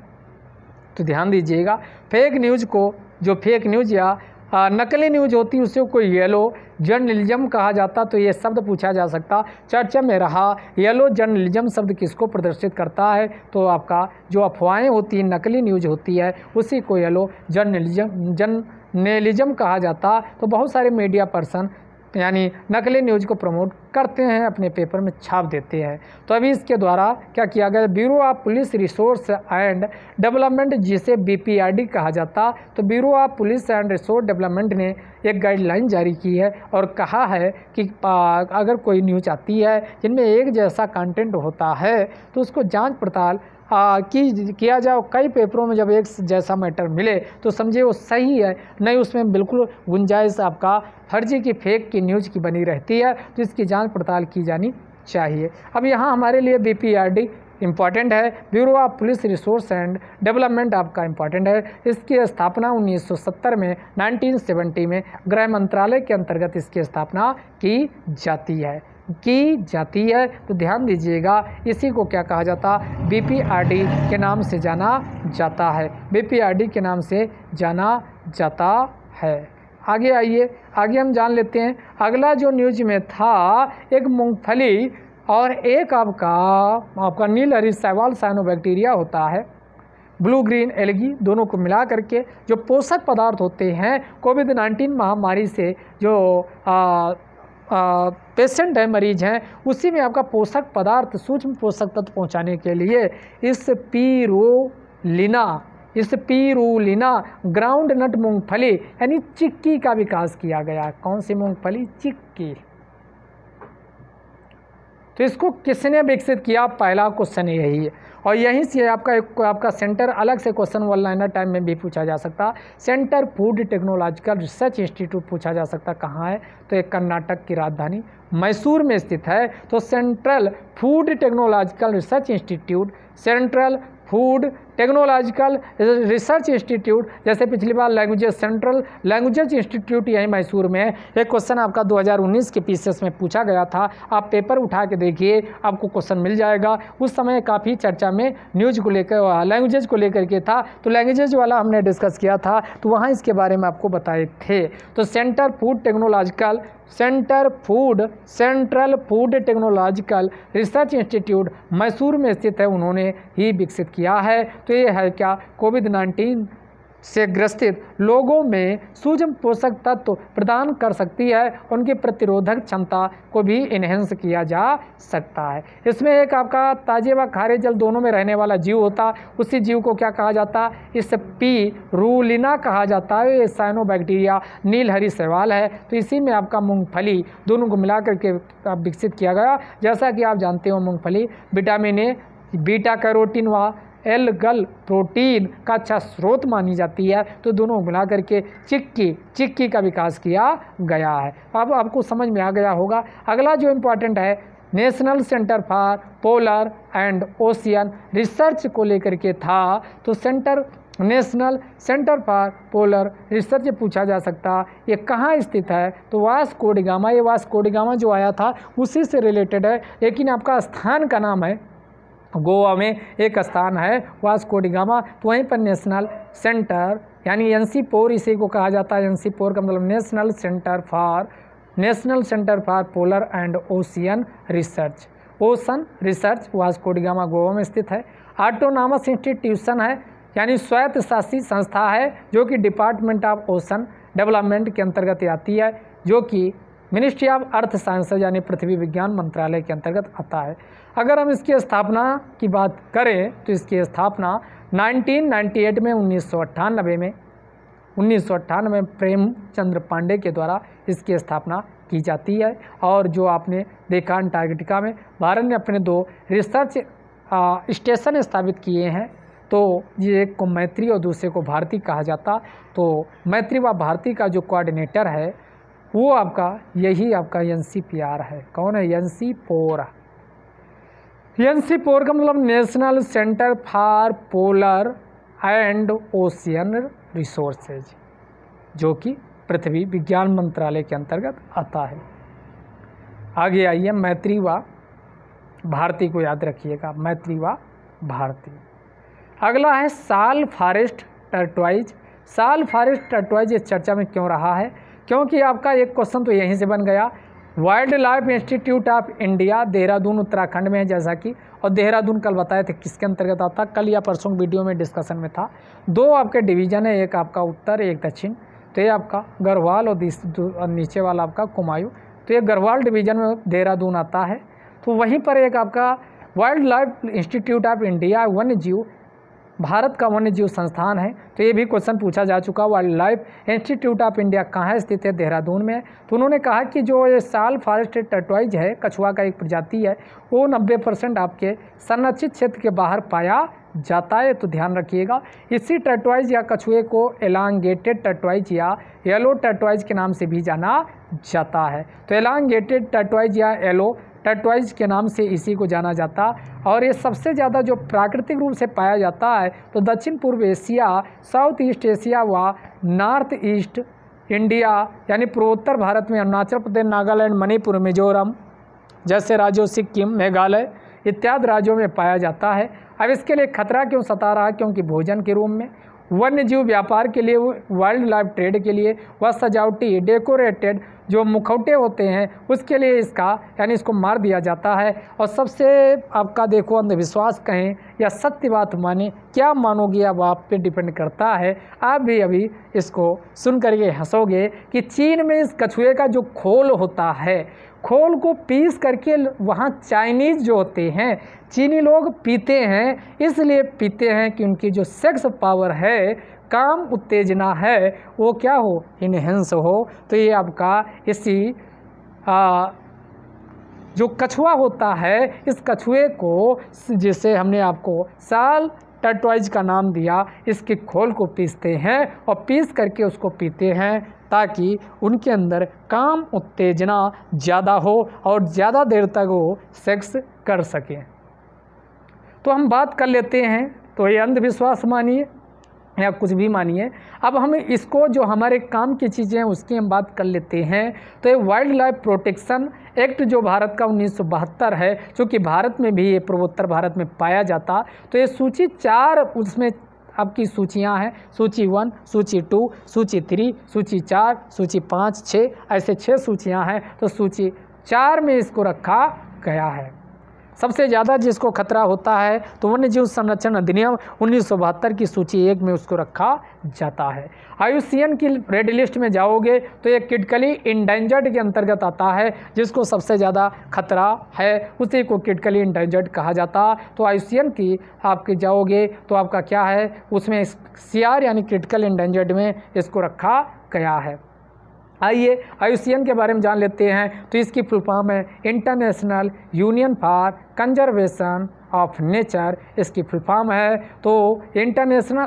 A: तो ध्यान दीजिएगा। फेक न्यूज़ को, जो फेक न्यूज़ या नकली न्यूज़ होती है उससे कोई येलो जर्नलिज्म कहा जाता। तो ये शब्द पूछा जा सकता, चर्चा में रहा। येलो जर्नलिज्म शब्द किसको प्रदर्शित करता है, तो आपका जो अफवाहें होती हैं, नकली न्यूज़ होती है, उसी को येलो जर्नलिज्म कहा जाता। तो बहुत सारे मीडिया पर्सन यानी नकली न्यूज़ को प्रमोट करते हैं, अपने पेपर में छाप देते हैं। तो अभी इसके द्वारा क्या किया गया, bureau of police resource and development, जिसे बीपीआरडी कहा जाता, तो bureau of police and resource development ने एक गाइडलाइन जारी की है और कहा है कि अगर कोई न्यूज़ आती है जिनमें एक जैसा कंटेंट होता है तो उसको जांच पड़ताल किया जाए। कई पेपरों में जब एक जैसा मैटर मिले तो समझे वो सही है, नहीं उसमें बिल्कुल गुंजाइश आपका फर्जी की, फेक की न्यूज़ की बनी रहती है, तो इसकी जांच पड़ताल की जानी चाहिए। अब यहाँ हमारे लिए बीपीआरडी इम्पॉर्टेंट है, bureau of police resource and development आपका इम्पॉर्टेंट है। इसकी स्थापना 1970 में 1970 में गृह मंत्रालय के अंतर्गत इसकी स्थापना की जाती है। तो ध्यान दीजिएगा, इसी को क्या कहा जाता, बीपीआरडी के नाम से जाना जाता है, बीपीआरडी के नाम से जाना जाता है। आगे आइए, आगे हम जान लेते हैं। अगला जो न्यूज में था, एक मूंगफली और एक आपका नीलहरी शैवाल साइनोबैक्टीरिया होता है, ब्लू ग्रीन एल्गी, दोनों को मिला करके जो पोषक पदार्थ होते हैं, कोविड-19 महामारी से जो पेशेंट है, मरीज हैं, उसी में आपका पोषक पदार्थ, सूक्ष्म पोषक तत्व पहुंचाने के लिए इस स्पिरुलिना ग्राउंड नट मूंगफली यानी चिक्की का विकास किया गया। कौन सी मूंगफली? चिक्की। तो इसको किसने विकसित किया? पहला क्वेश्चन यही है। और यहीं से आपका सेंटर अलग से क्वेश्चन वन लाइनर टाइम में भी पूछा जा सकता। Centre food technological research institute पूछा जा सकता। कहाँ है? तो ये कर्नाटक की राजधानी मैसूर में स्थित है। तो central food technological research institute, central food technological research institute, जैसे पिछली बार लैंग्वेजेस, सेंट्रल लैंग्वेजेस इंस्टीट्यूट यही मैसूर में है। एक क्वेश्चन आपका 2019 के पीसीएस में पूछा गया था। आप पेपर उठा के देखिए, आपको क्वेश्चन मिल जाएगा। उस समय काफ़ी चर्चा में न्यूज को लेकर, लैंग्वेजेस को लेकर के था, तो लैंग्वेजेस वाला हमने डिस्कस किया था, तो वहाँ इसके बारे में आपको बताए थे। तो central food technological research institute Mysore में स्थित है, उन्होंने ही विकसित किया है। तो ये है क्या? कोविड-19 से ग्रसित लोगों में सूक्ष्म पोषक तत्व प्रदान कर सकती है, उनकी प्रतिरोधक क्षमता को भी इन्हेंस किया जा सकता है। इसमें एक आपका ताजे व खारे जल दोनों में रहने वाला जीव होता, उसी जीव को क्या कहा जाता? स्पिरुलिना कहा जाता है। ये साइनोबैक्टीरिया नीलहरी शैवाल है। तो इसी में आपका मूंगफली दोनों को मिला करके विकसित किया गया। जैसा कि आप जानते हो, मूंगफली विटामिन ए, बीटा कैरोटीन व एल्गल प्रोटीन का अच्छा स्रोत मानी जाती है। तो दोनों मिला करके चिक्की का विकास किया गया है। अब आपको समझ में आ गया होगा। अगला जो इम्पोर्टेंट है, national centre for polar and ocean research को लेकर के था। तो national centre for polar research पूछा जा सकता, ये कहाँ स्थित है? तो वास्को डी गामा। ये वास्को डी गामा जो आया था उसी से रिलेटेड है, लेकिन आपका स्थान का नाम है, गोवा में एक स्थान है वास्को डी गामा। तो वहीं पर नेशनल सेंटर यानी एनसी4 इसी को कहा जाता है। एनसी4 का मतलब national centre for polar and ocean research Vasco D gamma Goa में स्थित है। ऑटोनॉमस इंस्टीट्यूशन है, यानी स्वायत्त शासी संस्था है, जो कि डिपार्टमेंट ऑफ ओशन डेवलपमेंट के अंतर्गत आती है, जो कि मिनिस्ट्री ऑफ अर्थ साइंसेज यानी पृथ्वी विज्ञान मंत्रालय के अंतर्गत आता है। अगर हम इसकी स्थापना की बात करें तो इसकी स्थापना 1998 में 1998 में प्रेमचंद्र पांडे के द्वारा इसकी स्थापना की जाती है। और जो आपने देखा अंटार्कटिका में भारत ने अपने 2 रिसर्च स्टेशन स्थापित किए हैं। तो ये एक को मैत्री और दूसरे को भारती कहा जाता। तो मैत्री व भारती का जो कोऑर्डिनेटर है वो आपका यही आपका एनसीपीआर है। कौन है? एनसी4। एनसी4 का मतलब national centre for polar and ocean resources, जो कि पृथ्वी विज्ञान मंत्रालय के अंतर्गत आता है। आगे आइए, मैत्री व भारती को याद रखिएगा, मैत्री व भारती। अगला है साल फॉरेस्ट टर्टवाइज। साल फॉरेस्ट टर्टवाइज इस चर्चा में क्यों रहा है? क्योंकि आपका एक क्वेश्चन तो यहीं से बन गया। Wild life institute of India Dehradun Uttarakhand में है, जैसा कि, और देहरादून कल बताए थे किसके अंतर्गत आता, कल या परसों वीडियो में डिस्कशन में था। 2 आपके डिवीज़न है, एक आपका उत्तर एक दक्षिण। तो ये आपका गढ़वाल और नीचे वाला आपका कुमायूं। तो ये गढ़वाल डिवीज़न में देहरादून आता है। तो वहीं पर एक आपका wild life institute of India वन्य जीव, भारत का वन्य जीव संस्थान है। तो ये भी क्वेश्चन पूछा जा चुका। Wild life institute of India कहाँ स्थित है? देहरादून में। तो उन्होंने कहा कि जो ये साल फॉरेस्ट टर्टवाइज है, कछुआ का एक प्रजाति है, वो 90% आपके संरक्षित क्षेत्र के बाहर पाया जाता है। तो ध्यान रखिएगा। इसी टर्टवाइज या कछुए को एलांगेटेड टर्टवाइज या येलो टर्टवाइज के नाम से भी जाना जाता है। तो एलांगेटेड टर्टवाइज या येलो टर्टवाइज के नाम से इसी को जाना जाता। और ये सबसे ज़्यादा जो प्राकृतिक रूप से पाया जाता है तो दक्षिण पूर्व एशिया, साउथ ईस्ट एशिया व नॉर्थ ईस्ट इंडिया यानी पूर्वोत्तर भारत में अरुणाचल प्रदेश, नागालैंड, मणिपुर, मिजोरम जैसे राज्यों, सिक्किम, मेघालय इत्यादि राज्यों में पाया जाता है। अब इसके लिए खतरा क्यों सता रहा? क्योंकि भोजन के रूप में, वन्य जीव व्यापार के लिए, वाइल्ड लाइफ ट्रेड के लिए व सजावटी डेकोरेटेड जो मुखौटे होते हैं उसके लिए इसका यानी इसको मार दिया जाता है। और सबसे आपका देखो अंधविश्वास कहें या सत्य बात माने, क्या मानोगे अब आप पे डिपेंड करता है। आप भी अभी इसको सुन करके हंसोगे कि चीन में इस कछुए का जो खोल होता है, खोल को पीस करके वहाँ चाइनीज़ जो होते हैं चीनी लोग पीते हैं। इसलिए पीते हैं कि उनकी जो सेक्स पावर है, काम उत्तेजना है, वो क्या हो, इनहेंस हो। तो ये आपका इसी जो कछुआ होता है, इस कछुए को जिसे हमने आपको साल टर्टवाइज का नाम दिया, इसके खोल को पीसते हैं और पीस करके उसको पीते हैं ताकि उनके अंदर काम उत्तेजना ज़्यादा हो और ज़्यादा देर तक वो सेक्स कर सकें। तो हम बात कर लेते हैं, तो ये अंधविश्वास मानिए या कुछ भी मानिए। अब हम इसको जो हमारे काम की चीज़ें हैं उसकी हम बात कर लेते हैं। तो ये वाइल्ड लाइफ प्रोटेक्शन एक्ट जो भारत का 1972 है, चूँकि भारत में भी ये पूर्वोत्तर भारत में पाया जाता, तो ये सूची 4 उसमें आपकी सूचियां हैं, सूची 1, सूची 2, सूची 3, सूची 4, सूची 5, 6, ऐसे 6 सूचियां हैं। तो सूची 4 में इसको रखा गया है। सबसे ज़्यादा जिसको खतरा होता है तो वन्यजीव संरक्षण अधिनियम 1972 की सूची 1 में उसको रखा जाता है। IUCN की रेड लिस्ट में जाओगे तो ये क्रिटिकली इंडेंजर्ड के अंतर्गत आता है, जिसको सबसे ज़्यादा खतरा है उसी को क्रिटिकली इंडेंजर्ड कहा जाता। तो IUCN की आपके जाओगे तो आपका क्या है, उसमें CR यानी क्रिटिकल इंडेंजर्ड में इसको रखा गया है। आइए IUCN के बारे में जान लेते हैं। तो इसकी फुल फॉर्म है international union for conservation of nature, इसकी फुल फॉर्म है। तो इंटरनेशनल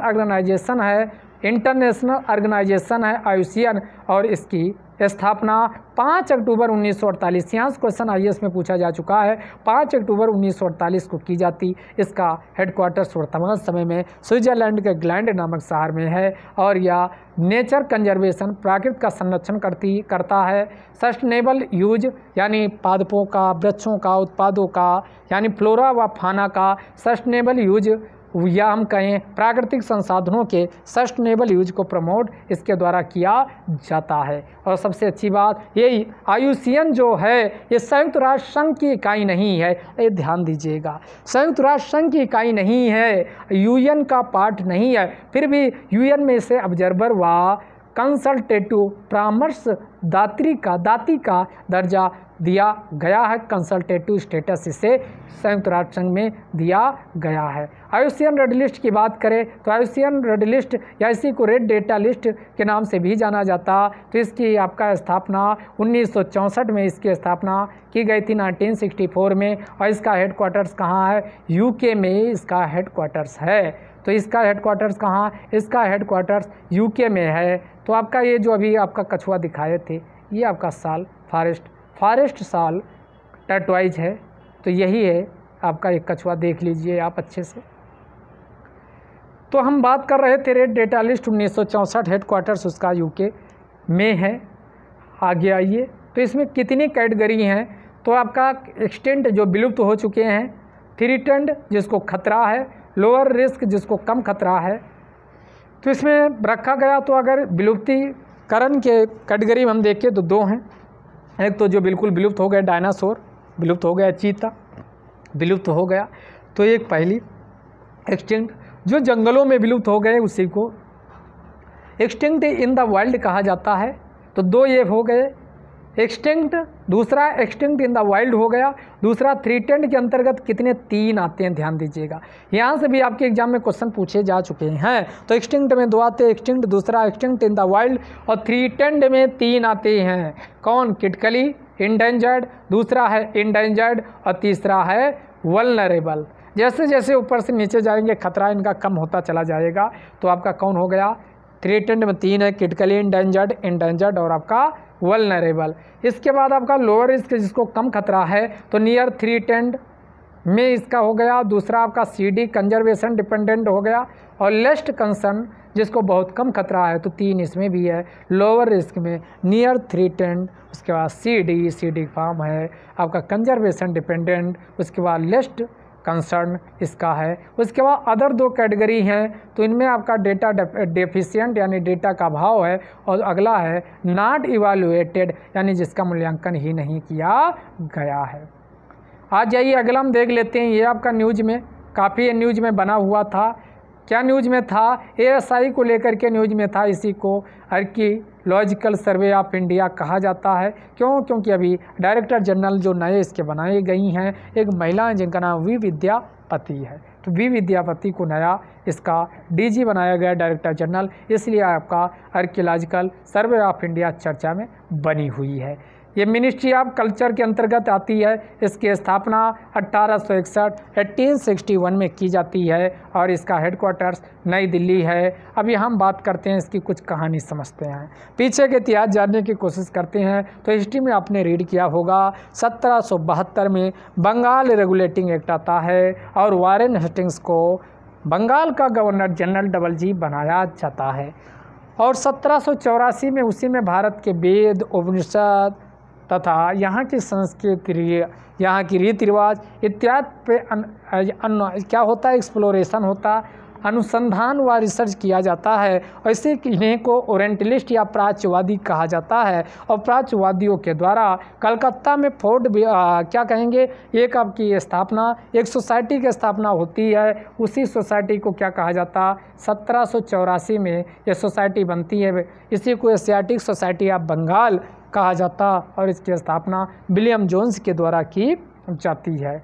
A: ऑर्गेनाइजेशन है IUCN और इसकी स्थापना 5 अक्टूबर 1948, यहाँ से क्वेश्चन IAS में पूछा जा चुका है, 5 अक्टूबर 1948 को की जाती। इसका हेडक्वार्टर्स वर्तमान समय में स्विट्जरलैंड के ग्लैंड नामक शहर में है और यह नेचर कंजर्वेशन प्राकृतिक का संरक्षण करता है। सस्टेनेबल यूज यानी पादपों का, वृक्षों का, उत्पादों का यानी फ्लोरा व फाना का सस्टेनेबल यूज या हम कहें प्राकृतिक संसाधनों के सस्टेनेबल यूज को प्रमोट इसके द्वारा किया जाता है। और सबसे अच्छी बात यही IUCN जो है ये संयुक्त राष्ट्र संघ की इकाई नहीं है, ये ध्यान दीजिएगा, संयुक्त राष्ट्र संघ की इकाई नहीं है, UN का पार्ट नहीं है, फिर भी UN में से ऑब्जर्वर व कंसल्टेटिव परामर्श दात्री का दर्जा दिया गया है। कंसल्टेटिव स्टेटस इसे संयुक्त राष्ट्र संघ में दिया गया है। IUCN रेड लिस्ट की बात करें तो IUCN रेड लिस्ट या इसी को रेड डेटा लिस्ट के नाम से भी जाना जाता। तो इसकी आपका स्थापना 1964 में इसकी स्थापना की गई थी 1964 में। और इसका हेडक्वार्टर्स कहाँ है, UK में इसका हेडक्वार्टर्स है। तो इसका हेडक्वार्टर्स कहाँ, इसका हेडक्वार्टर्स UK में है। तो आपका ये जो अभी आपका कछुआ दिखाए थे ये आपका साल फॉरेस्ट साल टर्टवाइज है। तो यही है आपका एक कछुआ, देख लीजिए आप अच्छे से। तो हम बात कर रहे थे रेड डेटा लिस्ट 1964 हेडक्वार्टर्स उसका UK में है। आगे आइए, तो इसमें कितनी कैटेगरी हैं, तो आपका एक्सटेंट जो विलुप्त हो चुके हैं, थ्रेटेंड जिसको खतरा है, लोअर रिस्क जिसको कम खतरा है। तो इसमें रखा गया, तो अगर विलुप्तीकरण के कैटेगरी में हम देखें तो 2 हैं। एक तो जो बिल्कुल विलुप्त हो गए डायनासोर विलुप्त हो गया, चीता विलुप्त हो गया। तो एक पहली एक्सटिंक्ट जो जंगलों में विलुप्त हो गए उसी को एक्सटिंक्ट इन द वाइल्ड कहा जाता है। तो 2 ये हो गए एक्सटिंक्ट, दूसरा एक्सटिंक्ट इन द वाइल्ड हो गया। दूसरा थ्रेटेंड के अंतर्गत कितने 3 आते हैं, ध्यान दीजिएगा, यहाँ से भी आपके एग्जाम में क्वेश्चन पूछे जा चुके हैं। तो एक्सटिंक्ट में 2 आते हैं, एक्सटिंक्ट, दूसरा एक्सटिंक्ट इन द वाइल्ड, और थ्रेटेंड में 3 आते हैं। कौन, क्रिटिकली इंडेंजर्ड, दूसरा है इंडेंजर्ड और तीसरा है वल्नरेबल। जैसे जैसे ऊपर से नीचे जाएंगे खतरा इनका कम होता चला जाएगा। तो आपका कौन हो गया, थ्रेटेंड में 3 है, क्रिटिकली इंडेंजर्ड और आपका वल्नरेबल। इसके बाद आपका लोअर रिस्क जिसको कम खतरा है, तो नियर थ्रेटेंड में इसका हो गया। दूसरा आपका CD कंजर्वेशन डिपेंडेंट हो गया, और लेस्ट कंसर्न जिसको बहुत कम खतरा है, तो 3 इसमें भी है। लोअर रिस्क में नियर थ्रेटेंड, उसके बाद CD फॉर्म है आपका कंजर्वेशन डिपेंडेंट, उसके बाद लेस्ट कंसर्न इसका है। उसके बाद अदर 2 कैटेगरी हैं, तो इनमें आपका डेटा डेफिशिएंट यानी डेटा का अभाव है, और अगला है नॉट इवैल्यूएटेड यानी जिसका मूल्यांकन ही नहीं किया गया है। आज जाइए अगला हम देख लेते हैं। ये आपका न्यूज़ में काफ़ी न्यूज़ में बना हुआ था। क्या न्यूज़ में था? ASI को लेकर के न्यूज़ में था। इसी को आर्कियोलॉजिकल सर्वे ऑफ इंडिया कहा जाता है। क्यों? क्योंकि अभी डायरेक्टर जनरल जो नए इसके बनाई गई हैं, एक महिला है जिनका नाम वी विद्यापति है। तो वी विद्यापति को नया इसका DG बनाया गया, डायरेक्टर जनरल, इसलिए आपका आर्कियोलॉजिकल सर्वे ऑफ इंडिया चर्चा में बनी हुई है। ये मिनिस्ट्री ऑफ कल्चर के अंतर्गत आती है। इसकी स्थापना 1861 में की जाती है और इसका हेडक्वार्टर्स नई दिल्ली है। अभी हम बात करते हैं इसकी कुछ कहानी समझते हैं, पीछे के इतिहास जानने की कोशिश करते हैं। तो हिस्ट्री में आपने रीड किया होगा 1772 में बंगाल रेगुलेटिंग एक्ट आता है और वारेन हेस्टिंग्स को बंगाल का गवर्नर जनरल DG बनाया जाता है। और 1784 में उसी में भारत के वेद, उपनिषद तथा यहाँ की संस्कृति, यहाँ की रीति रिवाज इत्यादि पे क्या होता है, एक्सप्लोरेशन होता, अनुसंधान व रिसर्च किया जाता है। ऐसे इन्हें को ओरिएंटलिस्ट या प्राच्यवादी कहा जाता है। और प्राच्यवादियों के द्वारा कलकत्ता में फोर्ट क्या कहेंगे, एक आपकी स्थापना, एक सोसाइटी की स्थापना होती है। उसी सोसाइटी को क्या कहा जाता, 1784 में ये सोसाइटी बनती है। इसी को एशियाटिक सोसाइटी ऑफ बंगाल कहा जाता और इसकी स्थापना विलियम जोन्स के द्वारा की जाती है।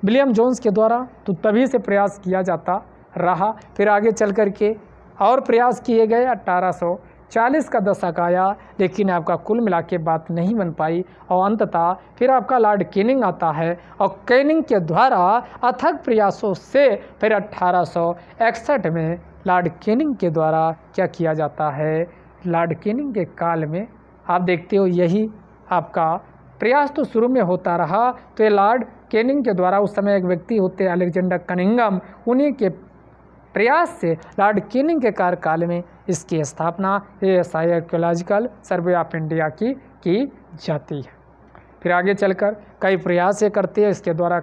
A: विलियम जोन्स के द्वारा तो तभी से प्रयास किया जाता रहा। फिर आगे चल कर के और प्रयास किए गए। 1840 का दशक आया, लेकिन आपका कुल मिला के बात नहीं बन पाई। और अंततः फिर आपका लॉर्ड कैनिंग आता है और कैनिंग के द्वारा अथक प्रयासों से फिर 1861 में लॉर्ड कैनिंग के द्वारा क्या किया जाता है, लॉर्ड कैनिंग के काल में आप देखते हो यही आपका प्रयास तो शुरू में होता रहा। तो ये लॉर्ड कैनिंग के द्वारा, उस समय एक व्यक्ति होते अलेक्जेंडर कनिंघम, उन्हीं के प्रयास से लॉर्ड कैनिंग के कार्यकाल में इसकी स्थापना ASI archaeological survey of India की जाती है। फिर आगे चलकर कई प्रयास ये करते हैं, इसके द्वारा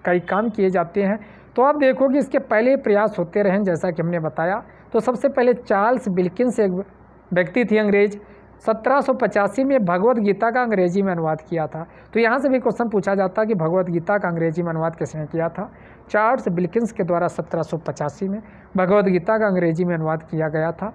A: कई काम किए जाते हैं। तो आप देखो कि इसके पहले प्रयास होते रहे, जैसा कि हमने बताया। तो सबसे पहले चार्ल्स विल्किंस एक व्यक्ति थी अंग्रेज, 1785 में भगवत गीता का अंग्रेजी में अनुवाद किया था। तो यहाँ से भी क्वेश्चन पूछा जाता कि भगवत गीता का अंग्रेजी में अनुवाद किसने किया था? चार्ल्स विल्किंस के द्वारा 1785 में भगवत गीता का अंग्रेजी में अनुवाद किया गया था।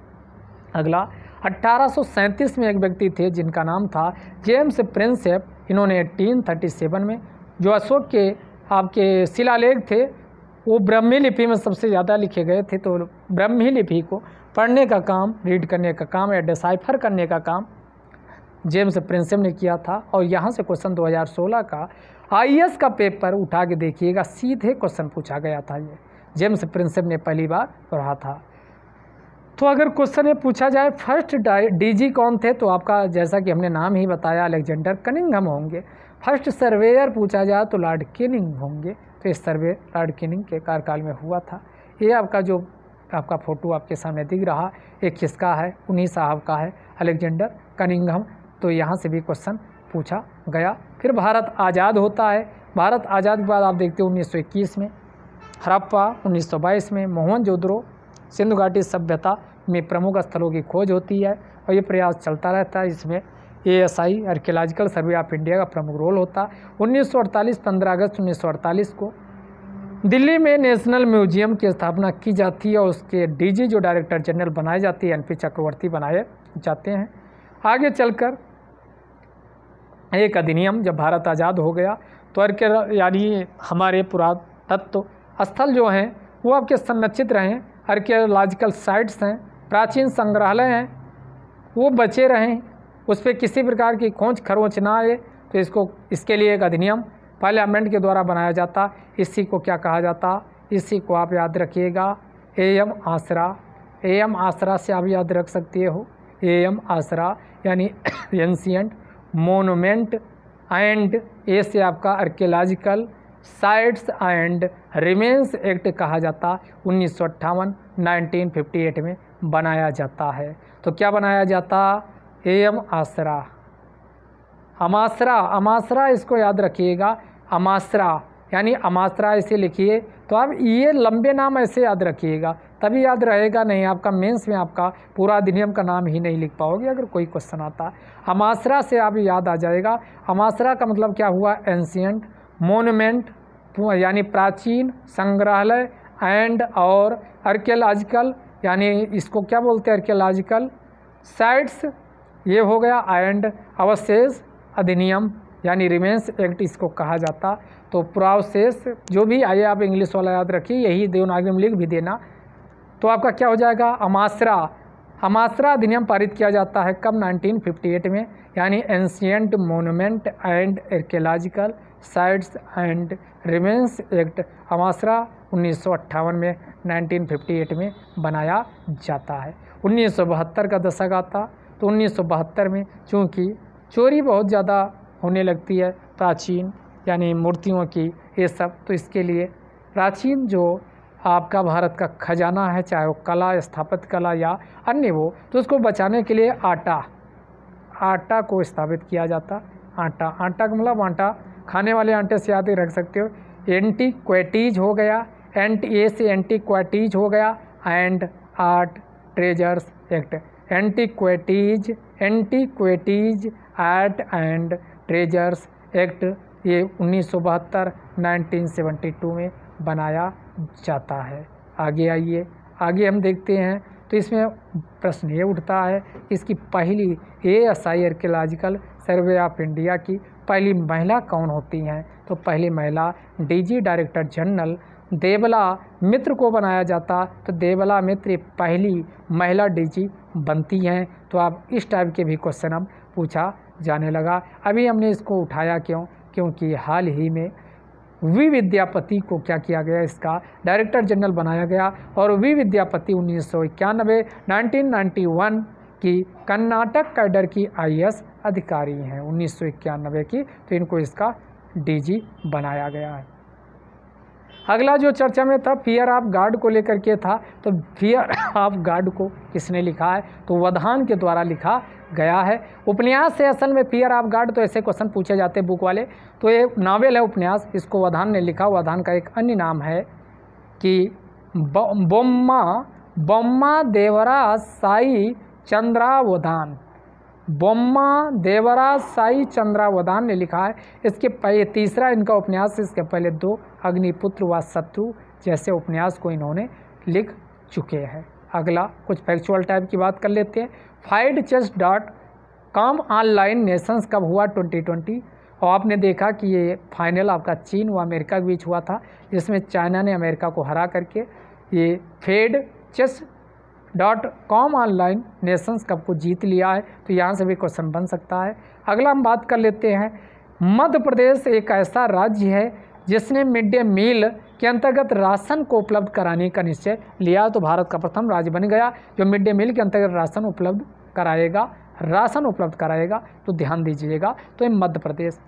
A: अगला 1837 में एक व्यक्ति थे जिनका नाम था जेम्स प्रिंसेप। इन्होंने 1837 में जो अशोक के आपके शिलालेख थे वो ब्राह्मी लिपि में सबसे ज़्यादा लिखे गए थे। तो ब्राह्मी लिपि को पढ़ने का काम, रीड करने का काम या डिसाइफर करने का काम जेम्स प्रिंसेप ने किया था। और यहाँ से क्वेश्चन 2016 का IAS का पेपर उठा के देखिएगा, सीधे क्वेश्चन पूछा गया था। ये जेम्स प्रिंसेप ने पहली बार पढ़ा था। तो अगर क्वेश्चन ये पूछा जाए फर्स्ट DG कौन थे, तो आपका जैसा कि हमने नाम ही बताया अलेक्जेंडर कनिंघम होंगे। फर्स्ट सर्वेयर पूछा जाए तो लॉर्ड कैनिंग होंगे। तो इस सर्वे लॉर्ड कैनिंग के कार्यकाल में हुआ था। ये आपका जो आपका फ़ोटो आपके सामने दिख रहा एक किसका है, उन्हीं साहब का है, अलेक्जेंडर कनिंघम। तो यहाँ से भी क्वेश्चन पूछा गया। फिर भारत आज़ाद होता है। भारत आज़ाद के बाद आप देखते हो 1921 में हड़प्पा, 1922 में मोहनजोदड़ो, सिंधु घाटी सभ्यता में प्रमुख स्थलों की खोज होती है और ये प्रयास चलता रहता है। इसमें ASI archaeological survey of India का प्रमुख रोल होता। 1948 15 अगस्त 1948 को दिल्ली में नेशनल म्यूजियम की स्थापना की जाती है और उसके DG जो डायरेक्टर जनरल बनाए जाते हैं NP चक्रवर्ती बनाए जाते हैं। आगे चलकर एक अधिनियम जब भारत आज़ाद हो गया तो यानी हमारे पुरातत्व स्थल जो हैं वो आपके संरक्षित रहें, आर्कियोलॉजिकल साइट्स हैं, प्राचीन संग्रहालय हैं, वो बचे रहें, उस पर किसी प्रकार की खोज खरोच ना आए। तो इसके लिए एक अधिनियम पार्लियामेंट के द्वारा बनाया जाता। इसी को क्या कहा जाता, इसी को आप याद रखिएगा AM आसरा। AM आसरा से आप याद रख सकते हो, AM आसरा यानी एंशिएंट मोनूमेंट एंड ए से आपका archaeological sites and remains act कहा जाता। 1958 में बनाया जाता है। तो क्या बनाया जाता, AM आसरा, अमासरा, अमासरा इसको याद रखिएगा, अमासरा यानी अमात्रा ऐसे लिखिए। तो आप ये लंबे नाम ऐसे याद रखिएगा, तभी याद रहेगा, नहीं आपका मेंस में आपका पूरा अधिनियम का नाम ही नहीं लिख पाओगे अगर कोई क्वेश्चन आता। अमात्रा से आप याद आ जाएगा। अमात्रा का मतलब क्या हुआ? एंशियंट, मोन्यूमेंट यानी प्राचीन, संग्रहालय, एंड और आर्कियोलॉजिकल यानी इसको क्या बोलते हैं? आर्कियोलॉजिकल साइट्स ये हो गया, एंड अवशेष अधिनियम यानी रिमेंस एक्ट इसको कहा जाता। तो पुरावशेष जो भी आइए आप इंग्लिश वाला याद रखिए, यही देवनागरी में लिख भी देना। तो आपका क्या हो जाएगा? अमात्रा। अमात्रा अधिनियम पारित किया जाता है कब? 1958 में, यानी ancient monument and archaeological sites and remains act अमात्रा 1958 में 1958 में बनाया जाता है। 1972 का दशक आता, तो 1972 में चूँकि चोरी बहुत ज़्यादा होने लगती है प्राचीन यानी मूर्तियों की ये सब, तो इसके लिए प्राचीन जो आपका भारत का खजाना है, चाहे वो कला, स्थापत्य कला या अन्य वो, तो उसको बचाने के लिए आटा को स्थापित किया जाता। आटा का मतलब आटा खाने वाले आटे से याद रख सकते हो। एंटीक्विटीज हो गया, ए से एंटीक्विटीज हो गया, and art treasures act. Antiquities art and treasures act ये 1972 1972 में बनाया जाता है। आगे आइए, आगे हम देखते हैं। तो इसमें प्रश्न ये उठता है, इसकी पहली ASI archaeological survey of India की पहली महिला कौन होती हैं? तो पहली महिला DG डायरेक्टर जनरल देवला मित्र को बनाया जाता। तो देवला मित्र पहली महिला DG बनती हैं। तो आप इस टाइप के भी क्वेश्चन अब पूछा जाने लगा। अभी हमने इसको उठाया क्यों? क्योंकि हाल ही में वी विद्यापति को क्या किया गया? इसका डायरेक्टर जनरल बनाया गया। और वी विद्यापति 1991 की कर्नाटक कैडर की IAS अधिकारी हैं 1991 की, तो इनको इसका DG बनाया गया है। अगला जो चर्चा में था फियर ऑफ गॉड को लेकर के था। तो फियर ऑफ गॉड को किसने लिखा है? तो वधान के द्वारा लिखा गया है। उपन्यास से असल में फियर ऑफ गॉड, तो ऐसे क्वेश्चन पूछे जाते हैं बुक वाले। तो ये नावल है उपन्यास, इसको वधान ने लिखा। वधान का एक अन्य नाम है कि बोम्मा देवरा साई चंद्रावधान। बोम्मा देवरा साई चंद्रावधान ने लिखा है। इसके पहले तीसरा इनका उपन्यास, इसके पहले 2 अग्निपुत्र व शत्रु जैसे उपन्यास को इन्होंने लिख चुके हैं। अगला कुछ फैक्चुअल टाइप की बात कर लेते हैं। FighterChess.com ऑनलाइन नेशंस कब हुआ? 2020। और आपने देखा कि ये फाइनल आपका चीन व अमेरिका के बीच हुआ था, जिसमें चाइना ने अमेरिका को हरा करके ये FighterChess.com ऑनलाइन नेशंस कप को जीत लिया है। तो यहाँ से भी क्वेश्चन बन सकता है। अगला हम बात कर लेते हैं, मध्य प्रदेश एक ऐसा राज्य है जिसने मिड डे मील के अंतर्गत राशन को उपलब्ध कराने का निश्चय लिया। तो भारत का प्रथम राज्य बन गया जो मिड डे मील के अंतर्गत राशन उपलब्ध कराएगा। तो ध्यान दीजिएगा। तो ये मध्य प्रदेश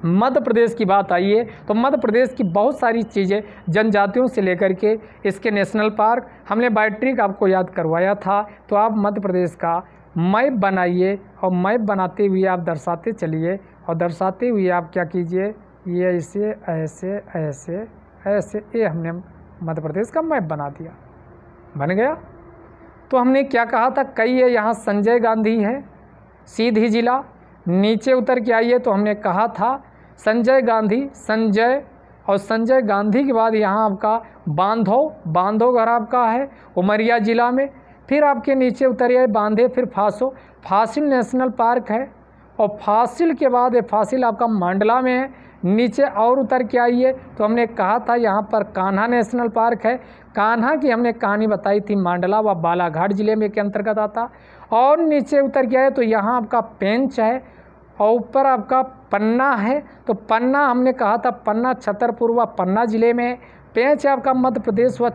A: मध्य प्रदेश की बात आई है। तो मध्य प्रदेश की बहुत सारी चीज़ें जनजातियों से लेकर के इसके नेशनल पार्क, हमने बायोट्रिक आपको याद करवाया था। तो आप मध्य प्रदेश का मैप बनाइए और मैप बनाते हुए आप दर्शाते चलिए, और दर्शाते हुए आप क्या कीजिए, ये ऐसे ऐसे ऐसे ऐसे, ये हमने मध्य प्रदेश का मैप बना दिया, बन गया। तो हमने क्या कहा था, कई है यहाँ संजय गांधी है, सीधी जिला। नीचे उतर के आइए तो हमने कहा था संजय गांधी के बाद यहाँ आपका बांधवगढ़ आपका है उमरिया जिला में। फिर आपके नीचे उतरिए बांधे, फिर फासिल नेशनल पार्क है, और फासिल के बाद फासिल आपका मंडला में है। नीचे और उतर के आइए तो हमने कहा था यहाँ पर कान्हा नेशनल पार्क है। कान्हा की हमने कहानी बताई थी, मंडला व बालाघाट जिले में के अंतर्गत आता। और नीचे उतर के आए तो यहाँ आपका पेंच है, और ऊपर आपका पन्ना है। तो पन्ना हमने कहा था, पन्ना छतरपुर व पन्ना जिले में है। पेंच आपका मध्य प्रदेश व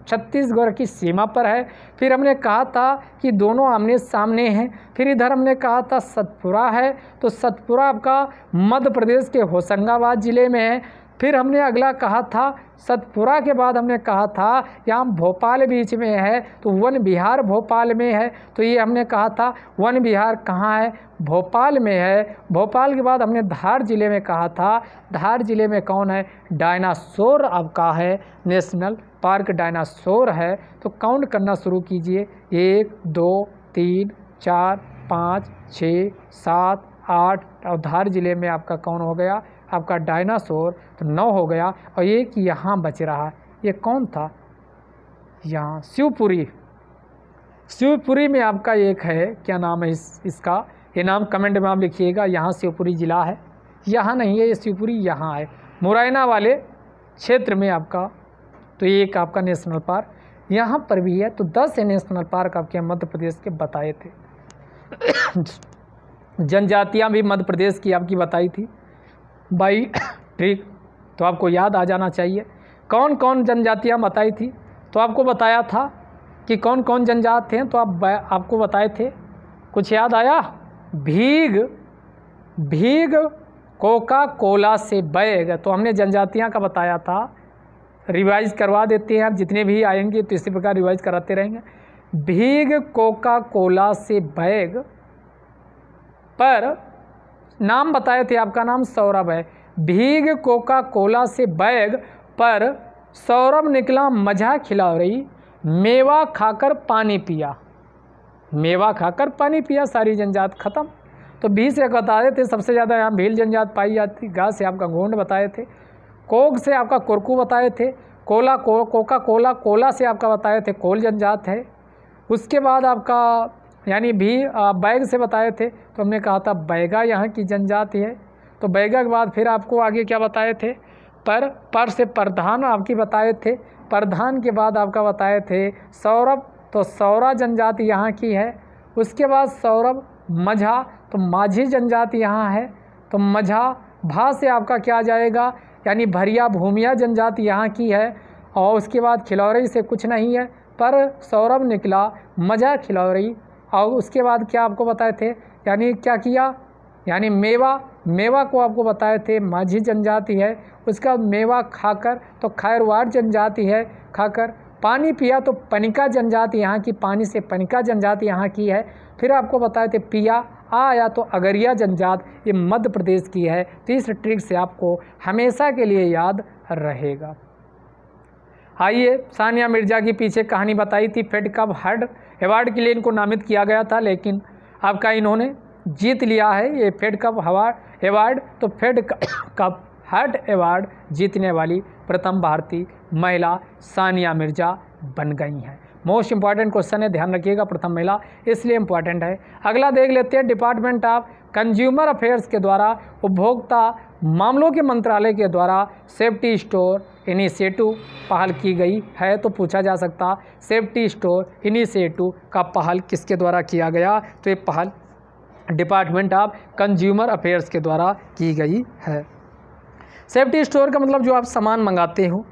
A: छत्तीसगढ़ की सीमा पर है। फिर हमने कहा था कि दोनों आमने सामने हैं। फिर इधर हमने कहा था सतपुरा है, तो सतपुरा आपका मध्य प्रदेश के होशंगाबाद ज़िले में है। फिर हमने अगला कहा था सतपुरा के बाद हमने कहा था यहाँ भोपाल बीच में है तो वन विहार भोपाल में है, तो ये हमने कहा था वन विहार कहाँ है, भोपाल में है। भोपाल के बाद हमने धार जिले में कहा था, धार जिले में कौन है, डायनासोर आपका है, नेशनल पार्क डायनासोर है। तो काउंट करना शुरू कीजिए, 1 2 3 4 5 6 7 8 और धार जिले में आपका कौन हो गया, आपका डायनासोर, तो 9 हो गया। और एक यहाँ बच रहा, ये कौन था, यहाँ शिवपुरी, शिवपुरी में आपका एक है, क्या नाम है इसका, ये नाम कमेंट में आप लिखिएगा। यहाँ शिवपुरी ज़िला है, यहाँ नहीं है ये शिवपुरी, यहाँ है मुरैना वाले क्षेत्र में आपका। तो ये एक आपका नेशनल पार्क यहाँ पर भी है। तो 10 नेशनल पार्क आपके मध्य प्रदेश के बताए थे। जनजातियाँ भी मध्य प्रदेश की आपकी बताई थी भाई, ठीक, तो आपको याद आ जाना चाहिए कौन कौन जनजातियाँ बताई थी। तो आपको बताया था कि कौन कौन जनजाति हैं, तो आपको बताए थे, कुछ याद आया, भीग कोका कोला से बैग, तो हमने जनजातियाँ का बताया था। रिवाइज करवा देते हैं, आप जितने भी आएंगे तो इसी प्रकार रिवाइज कराते रहेंगे। भीग कोका कोला से बैग पर नाम बताए थे, आपका नाम सौरभ है। भीग कोका कोला से बैग पर सौरभ निकला मजा खिलावरी, मेवा खाकर पानी पिया, मेवा खाकर पानी पिया, सारी जनजात खत्म। तो भी से बता रहे थे सबसे ज़्यादा यहाँ भील जनजात पाई जाती, गा से आपका गोंड बताए थे, कोग से आपका कुरकू बताए थे, कोका कोला कोला से आपका बताए थे कोल जनजात है। उसके बाद आपका यानी भी बैग से बताए थे, तो हमने कहा था बैगा यहाँ की जनजाति है। तो बैगा के बाद फिर आपको आगे क्या बताए थे, पर से प्रधान आपकी बताए थे, प्रधान के बाद आपका बताए थे सौरभ, तो सौरा जनजाति यहाँ की है। उसके बाद सौरभ मझा, तो माझी जनजाति यहाँ है, तो मझा भा से आपका क्या आ जाएगा, यानी भरिया भूमिया जनजाति यहाँ की है। और उसके बाद खिलौरी से कुछ नहीं है, पर सौरभ निकला मजा खिलौरी। और उसके बाद क्या आपको बताए थे, यानी क्या किया, यानी मेवा को आपको बताए थे माझी जनजाति है। उसका मेवा खाकर, तो खैरवाड़ जनजाति है, खाकर पानी पिया, तो पनिका जनजाति यहाँ की, पानी से पनिका जनजाति यहाँ की है। फिर आपको बताए थे पिया आया, तो अगरिया जनजात ये मध्य प्रदेश की है। तो इस ट्रिक से आपको हमेशा के लिए याद रहेगा। आइए, सानिया मिर्ज़ा की पीछे कहानी बताई थी, फेड कप हर्ड अवार्ड के लिए इनको नामित किया गया था, लेकिन आपका इन्होंने जीत लिया है ये फेड कप अवार्ड। तो फेड कप हर्ड अवार्ड जीतने वाली प्रथम भारतीय महिला सानिया मिर्ज़ा बन गई हैं। मोस्ट इंपॉर्टेंट क्वेश्चन है, ध्यान रखिएगा, प्रथम महिला इसलिए इम्पॉर्टेंट है। अगला देख लेते हैं, डिपार्टमेंट ऑफ कंज्यूमर अफेयर्स के द्वारा उपभोक्ता मामलों के मंत्रालय के द्वारा सेफ्टी स्टोर इनिशिएटिव पहल की गई है। तो पूछा जा सकता सेफ्टी स्टोर इनिशिएटिव का पहल किसके द्वारा किया गया, तो ये पहल डिपार्टमेंट ऑफ कंज्यूमर अफेयर्स के द्वारा की गई है। सेफ्टी स्टोर का मतलब जो आप सामान मंगाते हो,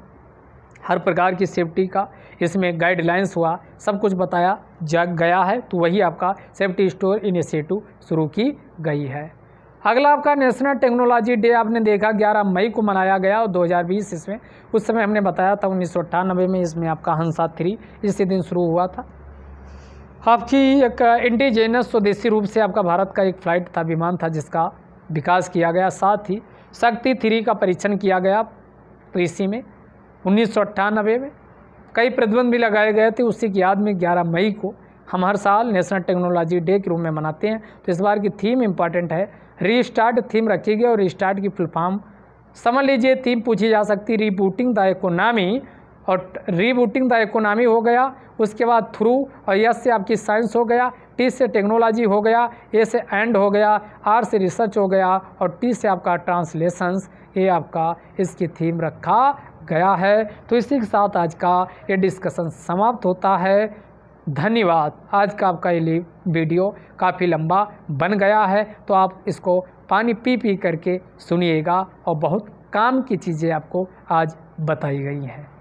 A: हर प्रकार की सेफ्टी का इसमें गाइडलाइंस हुआ, सब कुछ बताया गया है, तो वही आपका सेफ्टी स्टोर इनिशिएटिव शुरू की गई है। अगला आपका नेशनल टेक्नोलॉजी डे आपने देखा 11 मई को मनाया गया और 2020 इसमें, उस समय हमने बताया था 1998 में इसमें आपका हंसा 3 इसी दिन शुरू हुआ था। आपकी एक इंडिजिनस स्वदेशी रूप से आपका भारत का एक फ्लाइट था, विमान था, जिसका विकास किया गया। साथ ही शक्ति 3 का परीक्षण किया गया तो इसी में 1998 में कई प्रतिबंध भी लगाए गए थे। उसी की याद में 11 मई को हम हर साल नेशनल टेक्नोलॉजी डे के रूप में मनाते हैं। तो इस बार की थीम इम्पॉर्टेंट है, रीस्टार्ट थीम रखी गई और रीस्टार्ट की फुल फॉर्म समझ लीजिए। थीम पूछी जा सकती, रीबूटिंग द इकोनॉमी, और रीबूटिंग द इकोनॉमी हो गया। उसके बाद थ्रू, और एस से आपकी साइंस हो गया, टी से टेक्नोलॉजी हो गया, ए से एंड हो गया, आर से रिसर्च हो गया, और टी से आपका ट्रांसलेशंस, ये आपका इसकी थीम रखा गया है। तो इसी के साथ आज का ये डिस्कशन समाप्त होता है। धन्यवाद। आज का आपका ये वीडियो काफ़ी लंबा बन गया है, तो आप इसको पानी पी करके सुनिएगा और बहुत काम की चीज़ें आपको आज बताई गई हैं।